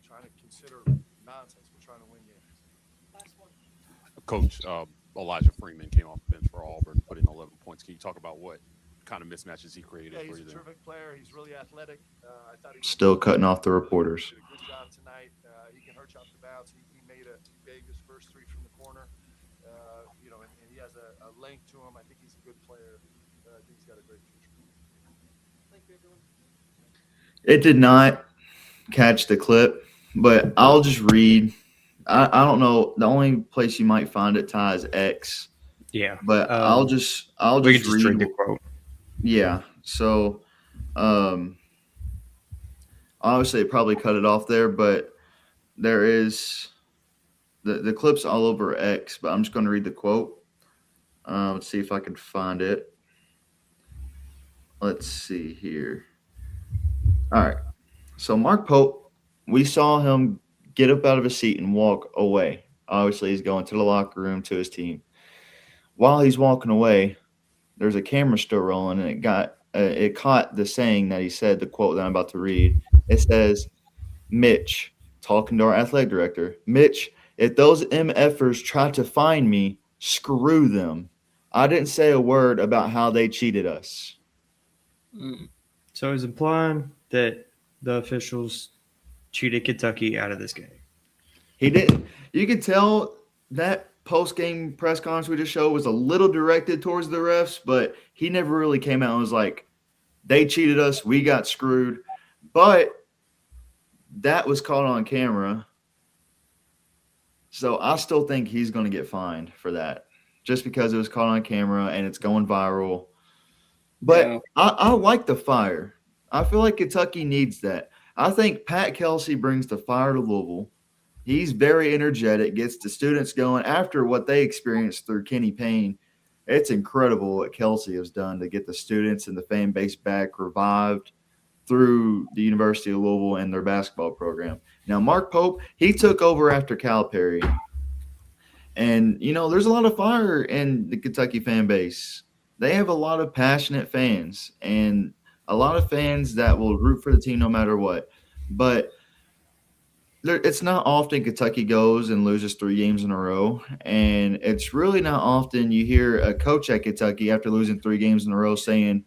trying to consider nonsense. We're trying to win games. Coach, Elijah Freeman came off the bench for Auburn, put in 11 points. Can you talk about what kind of mismatches he created Yeah, for he's you a there? terrific player. He's really athletic. I thought he was Still cutting off the reporters. did a good job tonight. He can hurt you off the bounce. He made his first 3 from the corner. You know, and he has a length to him. I think he's a good player. I think he's got a great future. It did not catch the clip, but I'll just read. I don't know. The only place you might find it, Ty, is X. Yeah. But I'll just we could just read read the quote. Yeah. So, obviously, it probably cut it off there, but there is the clip's all over X. But I'm just going to read the quote. Let's see if I can find it. Let's see here. All right. So Mark Pope, we saw him get up out of his seat and walk away. Obviously, he's going to the locker room to his team. While he's walking away, there's a camera still rolling, and it caught the saying that he said, the quote that I'm about to read. It says, Mitch, talking to our athletic director, Mitch, if those MFers try to find me, screw them. I didn't say a word about how they cheated us. So he's implying that the officials cheated Kentucky out of this game. He didn't. You could tell that post-game press conference we just showed was a little directed towards the refs, but he never really came out and was like, they cheated us, we got screwed. But that was caught on camera. So I still think he's going to get fined for that just because it was caught on camera and it's going viral. But Yeah. I like the fire. I feel like Kentucky needs that. I think Pat Kelsey brings the fire to Louisville. He's very energetic, gets the students going after what they experienced through Kenny Payne. It's incredible what Kelsey has done to get the students and the fan base back revived through the University of Louisville and their basketball program. Now, Mark Pope, he took over after Calipari. And, you know, there's a lot of fire in the Kentucky fan base. They have a lot of passionate fans and a lot of fans that will root for the team no matter what. But it's not often Kentucky goes and loses 3 games in a row. And it's really not often you hear a coach at Kentucky after losing 3 games in a row saying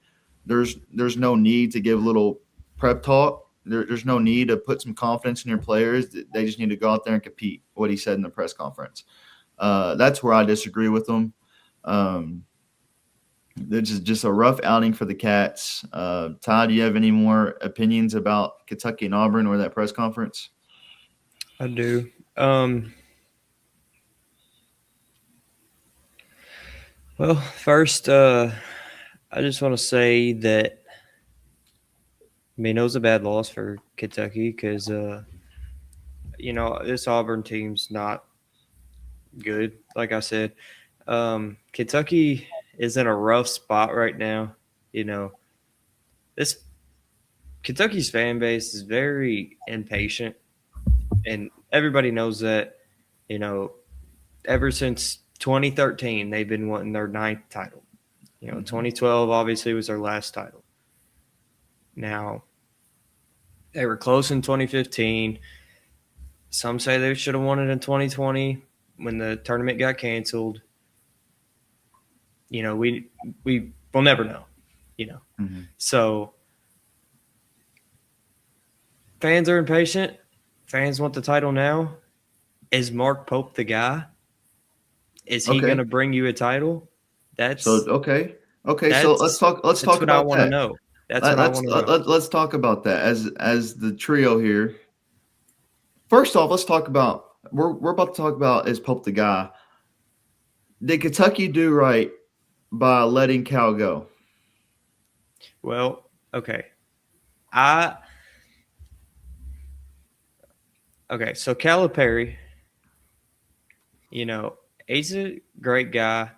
there's no need to give a little prep talk. There's no need to put some confidence in your players. They just need to go out there and compete, what he said in the press conference. That's where I disagree with him. It's just a rough outing for the Cats. Todd, do you have any more opinions about Kentucky and Auburn or that press conference? I do. Well, first, I just want to say that, I mean, it was a bad loss for Kentucky because, you know, this Auburn team's not good. Like I said, Kentucky is in a rough spot right now. You know, this Kentucky's fan base is very impatient, and everybody knows that. You know, ever since 2013, they've been wanting their 9th title. You know, 2012 obviously was their last title. Now, they were close in 2015. Some say they should have won it in 2020 when the tournament got canceled. You know, we'll never know, you know. Mm-hmm. So fans are impatient. Fans want the title now. Is Mark Pope the guy? Is he Okay. going to bring you a title? That's So, okay. Okay, so let's talk. Let's That's talk what I about want to that. know. That's what I want to know. Let's talk about that as the trio here. First off, let's talk about we're about to talk about is Pope the guy. Did Kentucky do right by letting Cal go? Well, okay. I okay, so Calipari, he's a great guy, Hall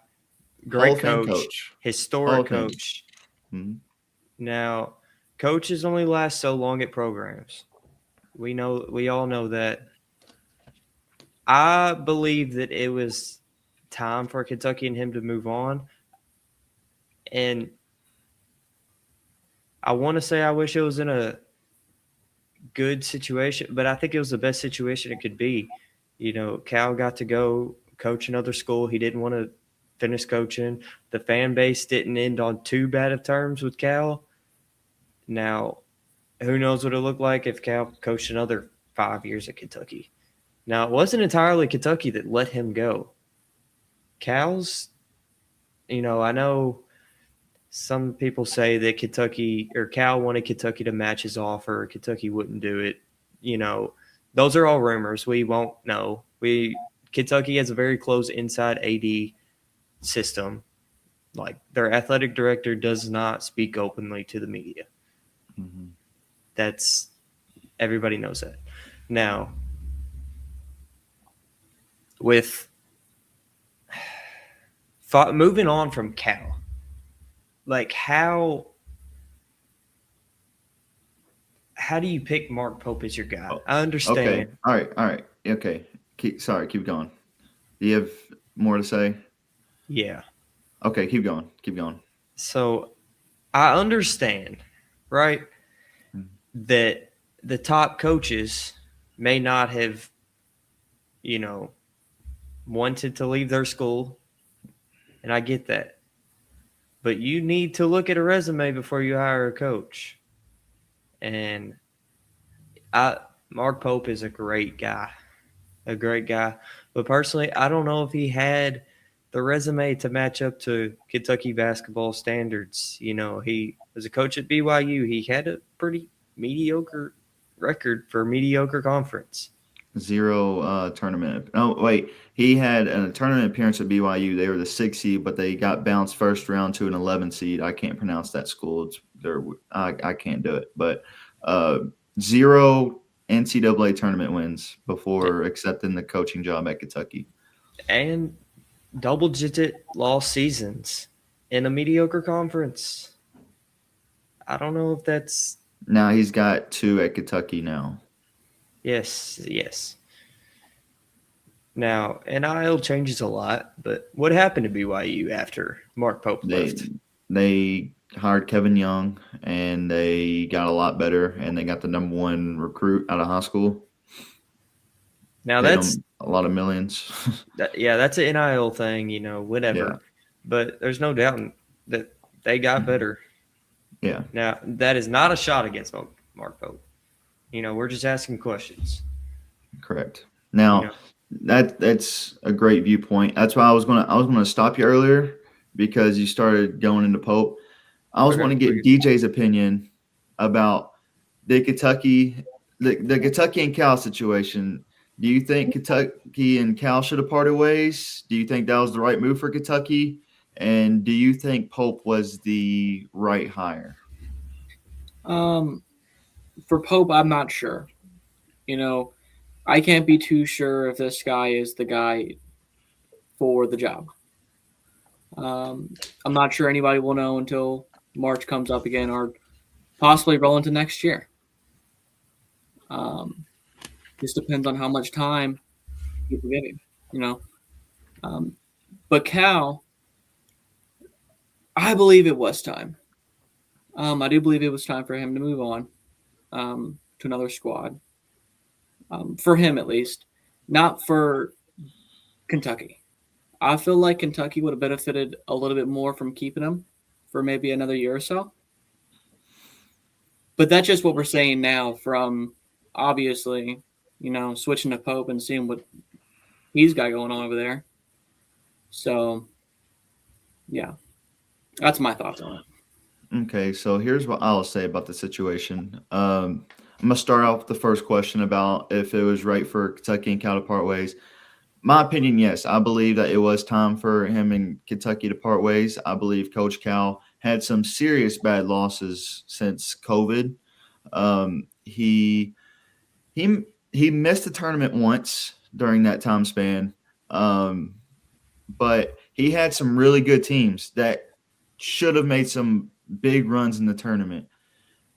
great of Fame coach, coach. Hall historic of Fame. coach. Mhm. Now, coaches only last so long at programs. We all know that. I believe that it was time for Kentucky and him to move on. And I want to say I wish it was in a good situation, but I think it was the best situation it could be. Cal got to go coach another school. He didn't want to finish coaching. The fan base didn't end on too bad of terms with Cal. Now, who knows what it'll look like if Cal coached another 5 years at Kentucky. Now, it wasn't entirely Kentucky that let him go. Cal's, I know some people say that Kentucky or Cal wanted Kentucky to match his offer. Kentucky wouldn't do it. Those are all rumors. We won't know. Kentucky has a very close inside AD system. Like their athletic director does not speak openly to the media. Mm-hmm. That's everybody knows that. Now, with moving on from Cal, like how do you pick Mark Pope as your guy? I understand. Okay. All right. Okay. Keep going. Do you have more to say? Yeah. Okay, keep going. So I understand, right, that the top coaches may not have, wanted to leave their school, and I get that. But you need to look at a resume before you hire a coach. And Mark Pope is a great guy. But personally, I don't know if he had the resume to match up to Kentucky basketball standards. He was a coach at BYU. He had a pretty mediocre record for a mediocre conference. 0 tournament. Oh, wait. He had a tournament appearance at BYU. They were the 6th seed, but they got bounced first round to an 11 seed. I can't pronounce that school. I can't do it. But 0 NCAA tournament wins before accepting the coaching job at Kentucky. And double-digit loss seasons in a mediocre conference. I don't know if that's... Now he's got 2 at Kentucky now. Yes. Now, NIL changes a lot, but what happened to BYU after Mark Pope left? They hired Kevin Young, and they got a lot better, and they got the number 1 recruit out of high school. Now that's a lot of millions. That's an NIL thing, whatever. Yeah. But there's no doubt that they got better. Yeah. Now, that is not a shot against Mark Pope. We're just asking questions. Correct. Now, that's a great viewpoint. That's why I was gonna stop you earlier because you started going into Pope. I was going to get DJ's opinion about the Kentucky and Cal situation. Do you think Kentucky and Cal should have parted ways? Do you think that was the right move for Kentucky? And do you think Pope was the right hire? For Pope, I'm not sure. I can't be too sure if this guy is the guy for the job. I'm not sure anybody will know until March comes up again or possibly roll into next year. This depends on how much time people give him, But Cal, I believe it was time. I do believe it was time for him to move on to another squad. For him, at least. Not for Kentucky. I feel like Kentucky would have benefited a little bit more from keeping him for maybe another year or so. But that's just what we're saying now from, obviously, switching to Pope and seeing what he's got going on over there. So, yeah. That's my thoughts on it. Okay, so here's what I'll say about the situation. I'm gonna start off with the first question about if it was right for Kentucky and Cal to part ways. My opinion, yes. I believe that it was time for him and Kentucky to part ways. I believe Coach Cal had some serious bad losses since COVID. He missed the tournament once during that time span, um, but he had some really good teams that should have made some big runs in the tournament.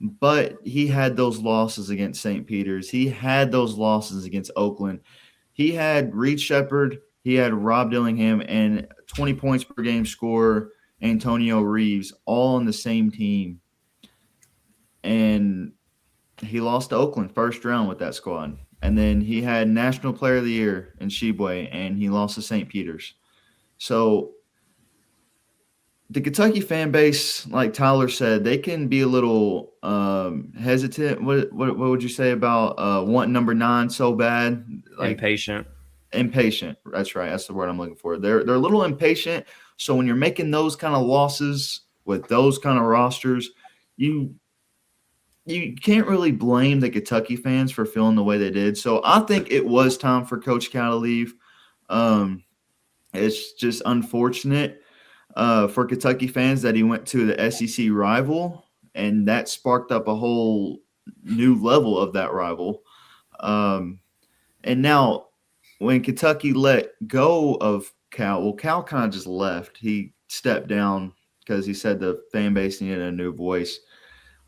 But he had those losses against St. Peter's. He had those losses against Oakland. He had Reed Shepard, he had Rob Dillingham, and 20 points per game scorer Antonio Reeves all on the same team. And he lost to Oakland first round with that squad. And then he had National Player of the Year in Sheboygan, and he lost to St. Peter's. So the Kentucky fan base, like Tyler said, they can be a little hesitant. What would you say about wanting number 9 so bad? Like Impatient. impatient. That's right. That's the word I'm looking for. They're a little impatient. So when you're making those kind of losses with those kind of rosters, you can't really blame the Kentucky fans for feeling the way they did. So I think it was time for Coach Cal to leave. It's just unfortunate for Kentucky fans that he went to the SEC rival, and that sparked up a whole new level of that rival. And now when Kentucky let go of Cal, well, Cal kind of just left. He stepped down because he said the fan base needed a new voice.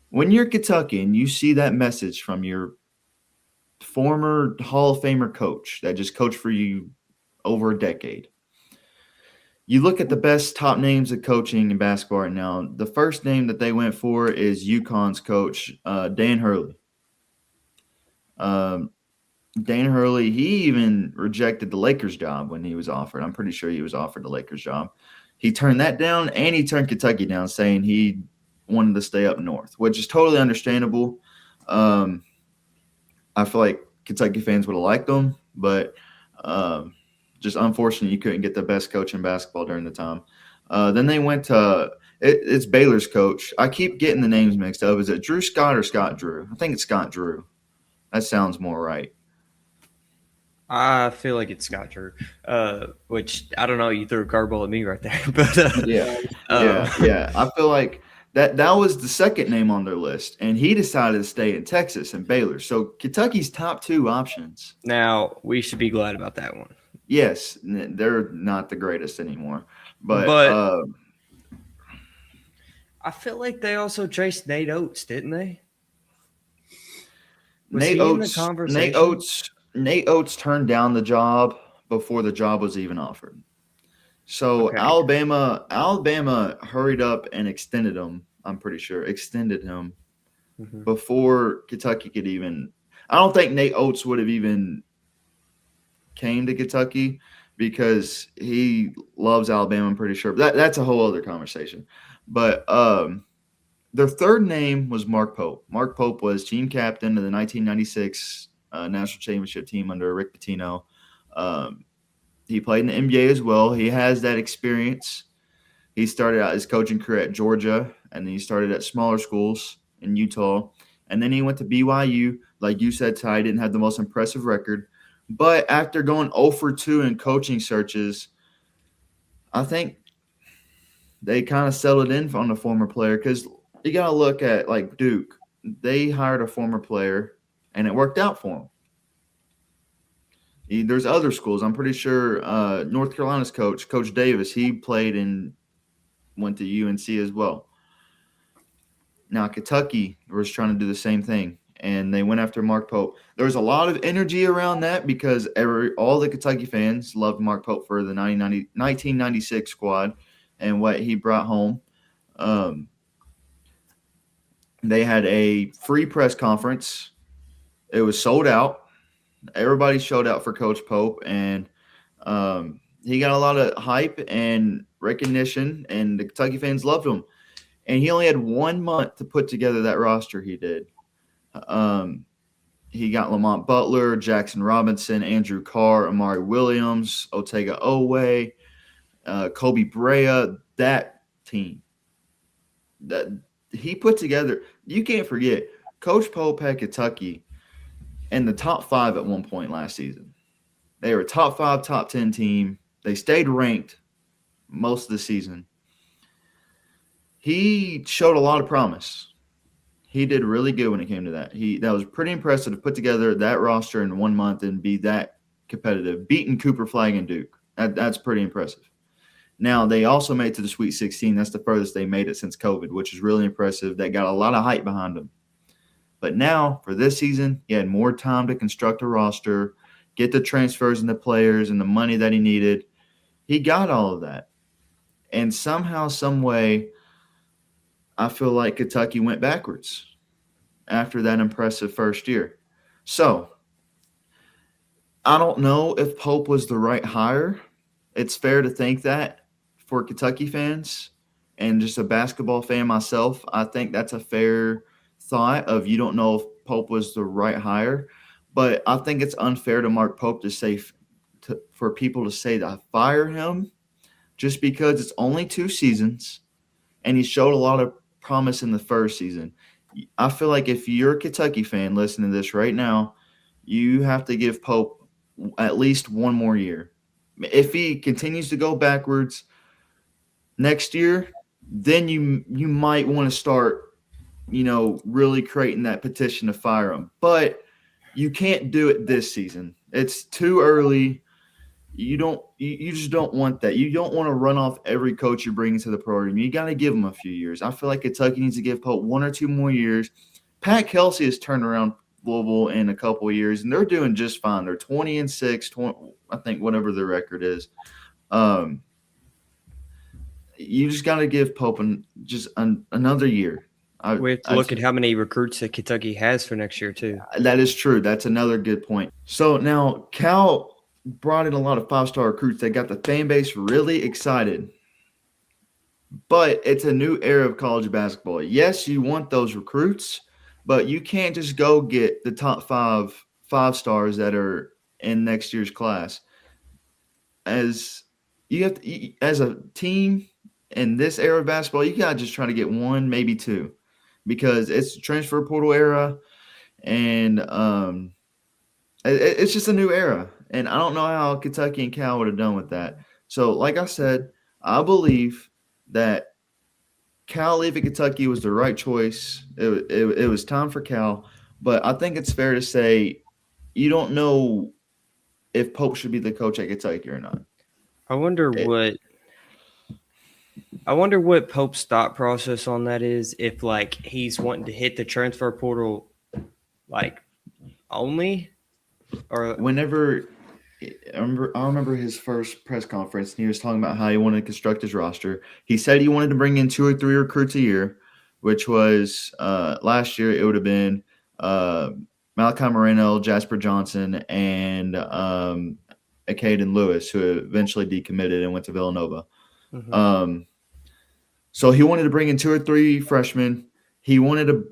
When you're Kentucky and you see that message from your former Hall of Famer coach that just coached for you over a decade, you look at the best top names of coaching in basketball right now. The first name that they went for is UConn's coach, Dan Hurley. Dan Hurley, he even rejected the Lakers job when he was offered. I'm pretty sure he was offered the Lakers job. He turned that down, and he turned Kentucky down, saying he wanted to stay up north, which is totally understandable. I feel like Kentucky fans would have liked him, but just unfortunate you couldn't get the best coach in basketball during the time. Then they went to it's Baylor's coach. I keep getting the names mixed up. Is it Drew Scott or Scott Drew? I think it's Scott Drew. That sounds more right. I feel like it's Scott Drew, which I don't know. You threw a curveball at me right there, but Yeah. I feel like that was the second name on their list, and he decided to stay in Texas and Baylor. So Kentucky's top 2 options. Now we should be glad about that one. Yes, they're not the greatest anymore, but I feel like they also chased Nate Oates, didn't they? Was Nate he in the Oates, conversation? Nate Oates turned down the job before the job was even offered. So Okay. Alabama hurried up and extended him. I'm pretty sure extended him Mhm. before Kentucky could even. I don't think Nate Oates would have even came to Kentucky because he loves Alabama. I'm pretty sure. But that's a whole other conversation. But their third name was Mark Pope. Mark Pope was team captain of the 1996 national championship team under Rick Pitino. He played in the NBA as well. He has that experience. He started out his coaching career at Georgia, and then he started at smaller schools in Utah. And then he went to BYU. Like you said, Ty, didn't have the most impressive record. But after going 0 for 2 in coaching searches, I think they kind of settled in on the former player because you got to look at like Duke. They hired a former player, and it worked out for him. There's other schools. I'm pretty sure North Carolina's coach, Coach Davis, he played and went to UNC as well. Now, Kentucky was trying to do the same thing, and they went after Mark Pope. There was a lot of energy around that because all the Kentucky fans loved Mark Pope for the 1996 squad and what he brought home. They had a free press conference. It was sold out. Everybody showed out for Coach Pope, and he got a lot of hype and recognition, and the Kentucky fans loved him. And he only had 1 month to put together that roster he did. He got Lamont Butler, Jackson Robinson, Andrew Carr, Amari Williams, Otega Owe, Kobe Brea, that team. that he put together. You can't forget, Coach Pope had Kentucky in the top 5 at one point last season. They were a top 5, top 10 team. They stayed ranked most of the season. He showed a lot of promise. He did really good when it came to that. That was pretty impressive to put together that roster in 1 month and be that competitive, beating Cooper Flag and Duke. That's pretty impressive. Now, they also made it to the Sweet 16. That's the furthest they made it since COVID, which is really impressive. They got a lot of hype behind them. But now, for this season, he had more time to construct a roster, get the transfers and the players and the money that he needed. He got all of that. And somehow, some way, I feel like Kentucky went backwards after that impressive first year. So, I don't know if Pope was the right hire. It's fair to think that for Kentucky fans and just a basketball fan myself. I think that's a fair thought of you don't know if Pope was the right hire. But I think it's unfair to Mark Pope to say for people to say that I fire him just because it's only 2 seasons and he showed a lot of promise in the first season. I feel like if you're a Kentucky fan listening to this right now, you have to give Pope at least 1 more year. If he continues to go backwards next year, then you might want to start, really creating that petition to fire him. But you can't do it this season. It's too early. You just don't want that. You don't want to run off every coach you bring into the program. You got to give them a few years. I feel like Kentucky needs to give Pope 1 or 2 more years. Pat Kelsey has turned around Louisville in a couple of years, and they're doing just fine. They're 20-6, I think, whatever their record is. You just got to give Pope another year. We have to look at how many recruits that Kentucky has for next year, too. That is true. That's another good point. So now Cal brought in a lot of 5-star recruits that got the fan base really excited. But it's a new era of college basketball. Yes, you want those recruits, but you can't just go get the top 5 stars that are in next year's class. As you have to, as a team in this era of basketball, you got to just try to get 1, maybe 2, because it's transfer portal era, and it's just a new era. And I don't know how Kentucky and Cal would have done with that. So, like I said, I believe that Cal leaving Kentucky was the right choice. It was time for Cal. But I think it's fair to say you don't know if Pope should be the coach at Kentucky or not. I wonder what Pope's thought process on that is. If he's wanting to hit the transfer portal only, or whenever I remember his first press conference, and he was talking about how he wanted to construct his roster. He said he wanted to bring in 2 or 3 recruits a year, which was last year it would have been Malachi Moreno, Jasper Johnson, and Caden Lewis, who eventually decommitted and went to Villanova. Mm-hmm. So he wanted to bring in 2 or 3 freshmen. He wanted to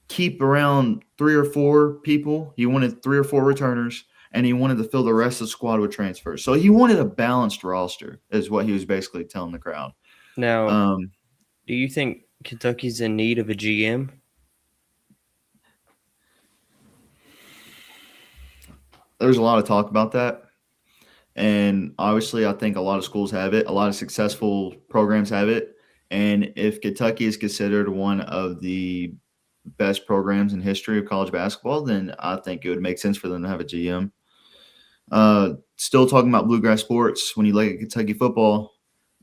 keep around 3 or 4 people. He wanted 3 or 4 returners, and he wanted to fill the rest of the squad with transfers. So he wanted a balanced roster is what he was basically telling the crowd. Now, do you think Kentucky's in need of a GM? There's a lot of talk about that. And obviously, I think a lot of schools have it. A lot of successful programs have it. And if Kentucky is considered one of the best programs in history of college basketball, then I think it would make sense for them to have a GM. Still talking about Bluegrass sports, when you look at Kentucky football,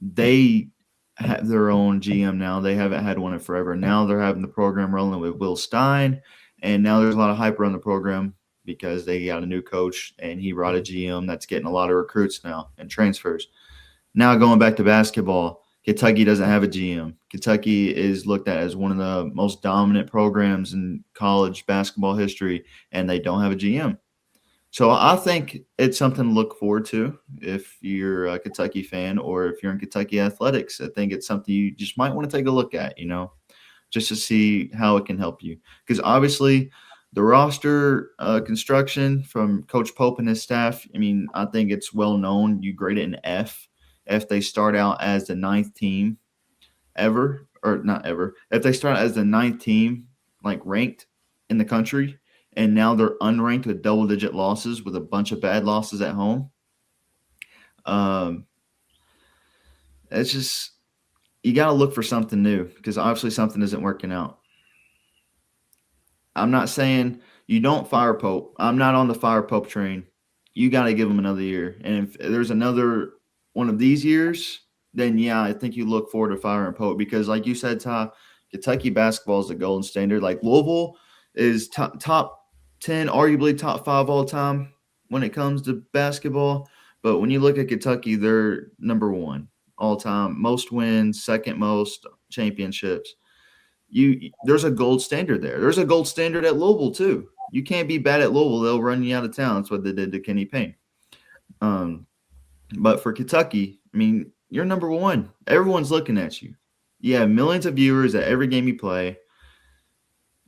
they have their own GM now. They haven't had one in forever. Now they're having the program rolling with Will Stein, and now there's a lot of hype around the program because they got a new coach, and he brought a GM that's getting a lot of recruits now and transfers. Now going back to basketball, Kentucky doesn't have a GM. Kentucky is looked at as one of the most dominant programs in college basketball history, and they don't have a GM. So I think it's something to look forward to if you're a Kentucky fan or if you're in Kentucky athletics. I think it's something you just might want to take a look at, just to see how it can help you. Because obviously the roster construction from Coach Pope and his staff, I think it's well known. You grade it an F if they start out as the 9th team ever or not ever, if they start as the 9th team, like ranked in the country, and now they're unranked with double-digit losses with a bunch of bad losses at home, it's just you got to look for something new because obviously something isn't working out. I'm not saying you don't fire Pope. I'm not on the fire Pope train. You got to give him another year. And if there's another one of these years, then yeah, I think you look forward to firing Pope because, like you said, Ty, Kentucky basketball is the golden standard. Like Louisville is top 10, arguably top 5 all time when it comes to basketball. But when you look at Kentucky, they're number 1 all time, most wins, second most championships. There's a gold standard there. There's a gold standard at Louisville too. You can't be bad at Louisville; they'll run you out of town. That's what they did to Kenny Payne. But for Kentucky, I mean, you're number 1. Everyone's looking at you. You have millions of viewers at every game you play.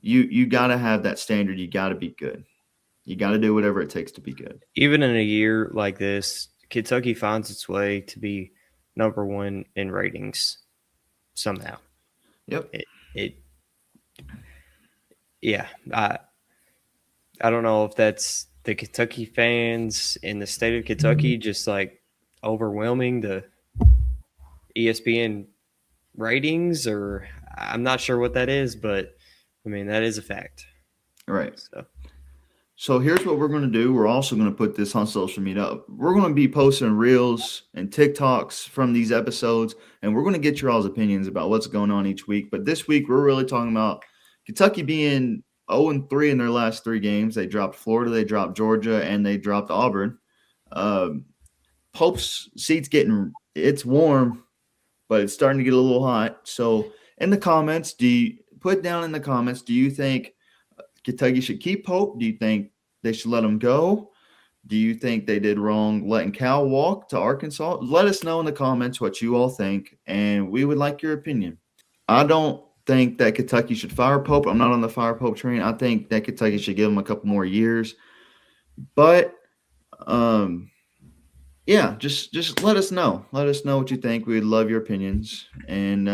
You got to have that standard. You got to be good. You got to do whatever it takes to be good. Even in a year like this, Kentucky finds its way to be number 1 in ratings somehow. Yep. Yeah. I don't know if that's the Kentucky fans in the state of Kentucky just like overwhelming the ESPN ratings, or I'm not sure what that is, but I mean, that is a fact. Right. So here's what we're going to do. We're also going to put this on social media. We're going to be posting reels and TikToks from these episodes, and we're going to get your all's opinions about what's going on each week. But this week, we're really talking about Kentucky being 0-3 in their last 3 games. They dropped Florida, they dropped Georgia, and they dropped Auburn. Pope's seat's it's warm, but it's starting to get a little hot. So in the comments, do you think Kentucky should keep Pope? Do you think they should let him go? Do you think they did wrong letting Cal walk to Arkansas? Let us know in the comments what you all think, and we would like your opinion. I don't think that Kentucky should fire Pope. I'm not on the fire Pope train. I think that Kentucky should give him a couple more years. But, yeah, just let us know. Let us know what you think. We'd love your opinions. And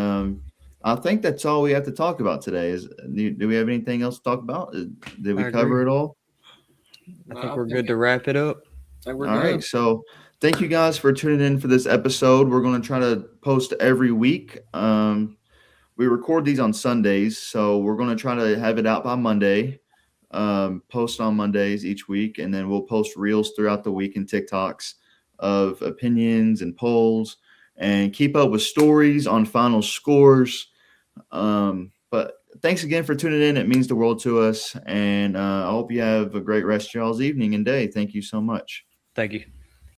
I think that's all we have to talk about today. Do we have anything else to talk about? Did we cover it all? I think we're good to wrap it up. All right. So thank you guys for tuning in for this episode. We're going to try to post every week. We record these on Sundays, so we're going to try to have it out by Monday, post on Mondays each week, and then we'll post reels throughout the week and TikToks of opinions and polls and keep up with stories on final scores. But thanks again for tuning in. It means the world to us, and I hope you have a great rest of y'all's evening and day. Thank you so much. Thank you.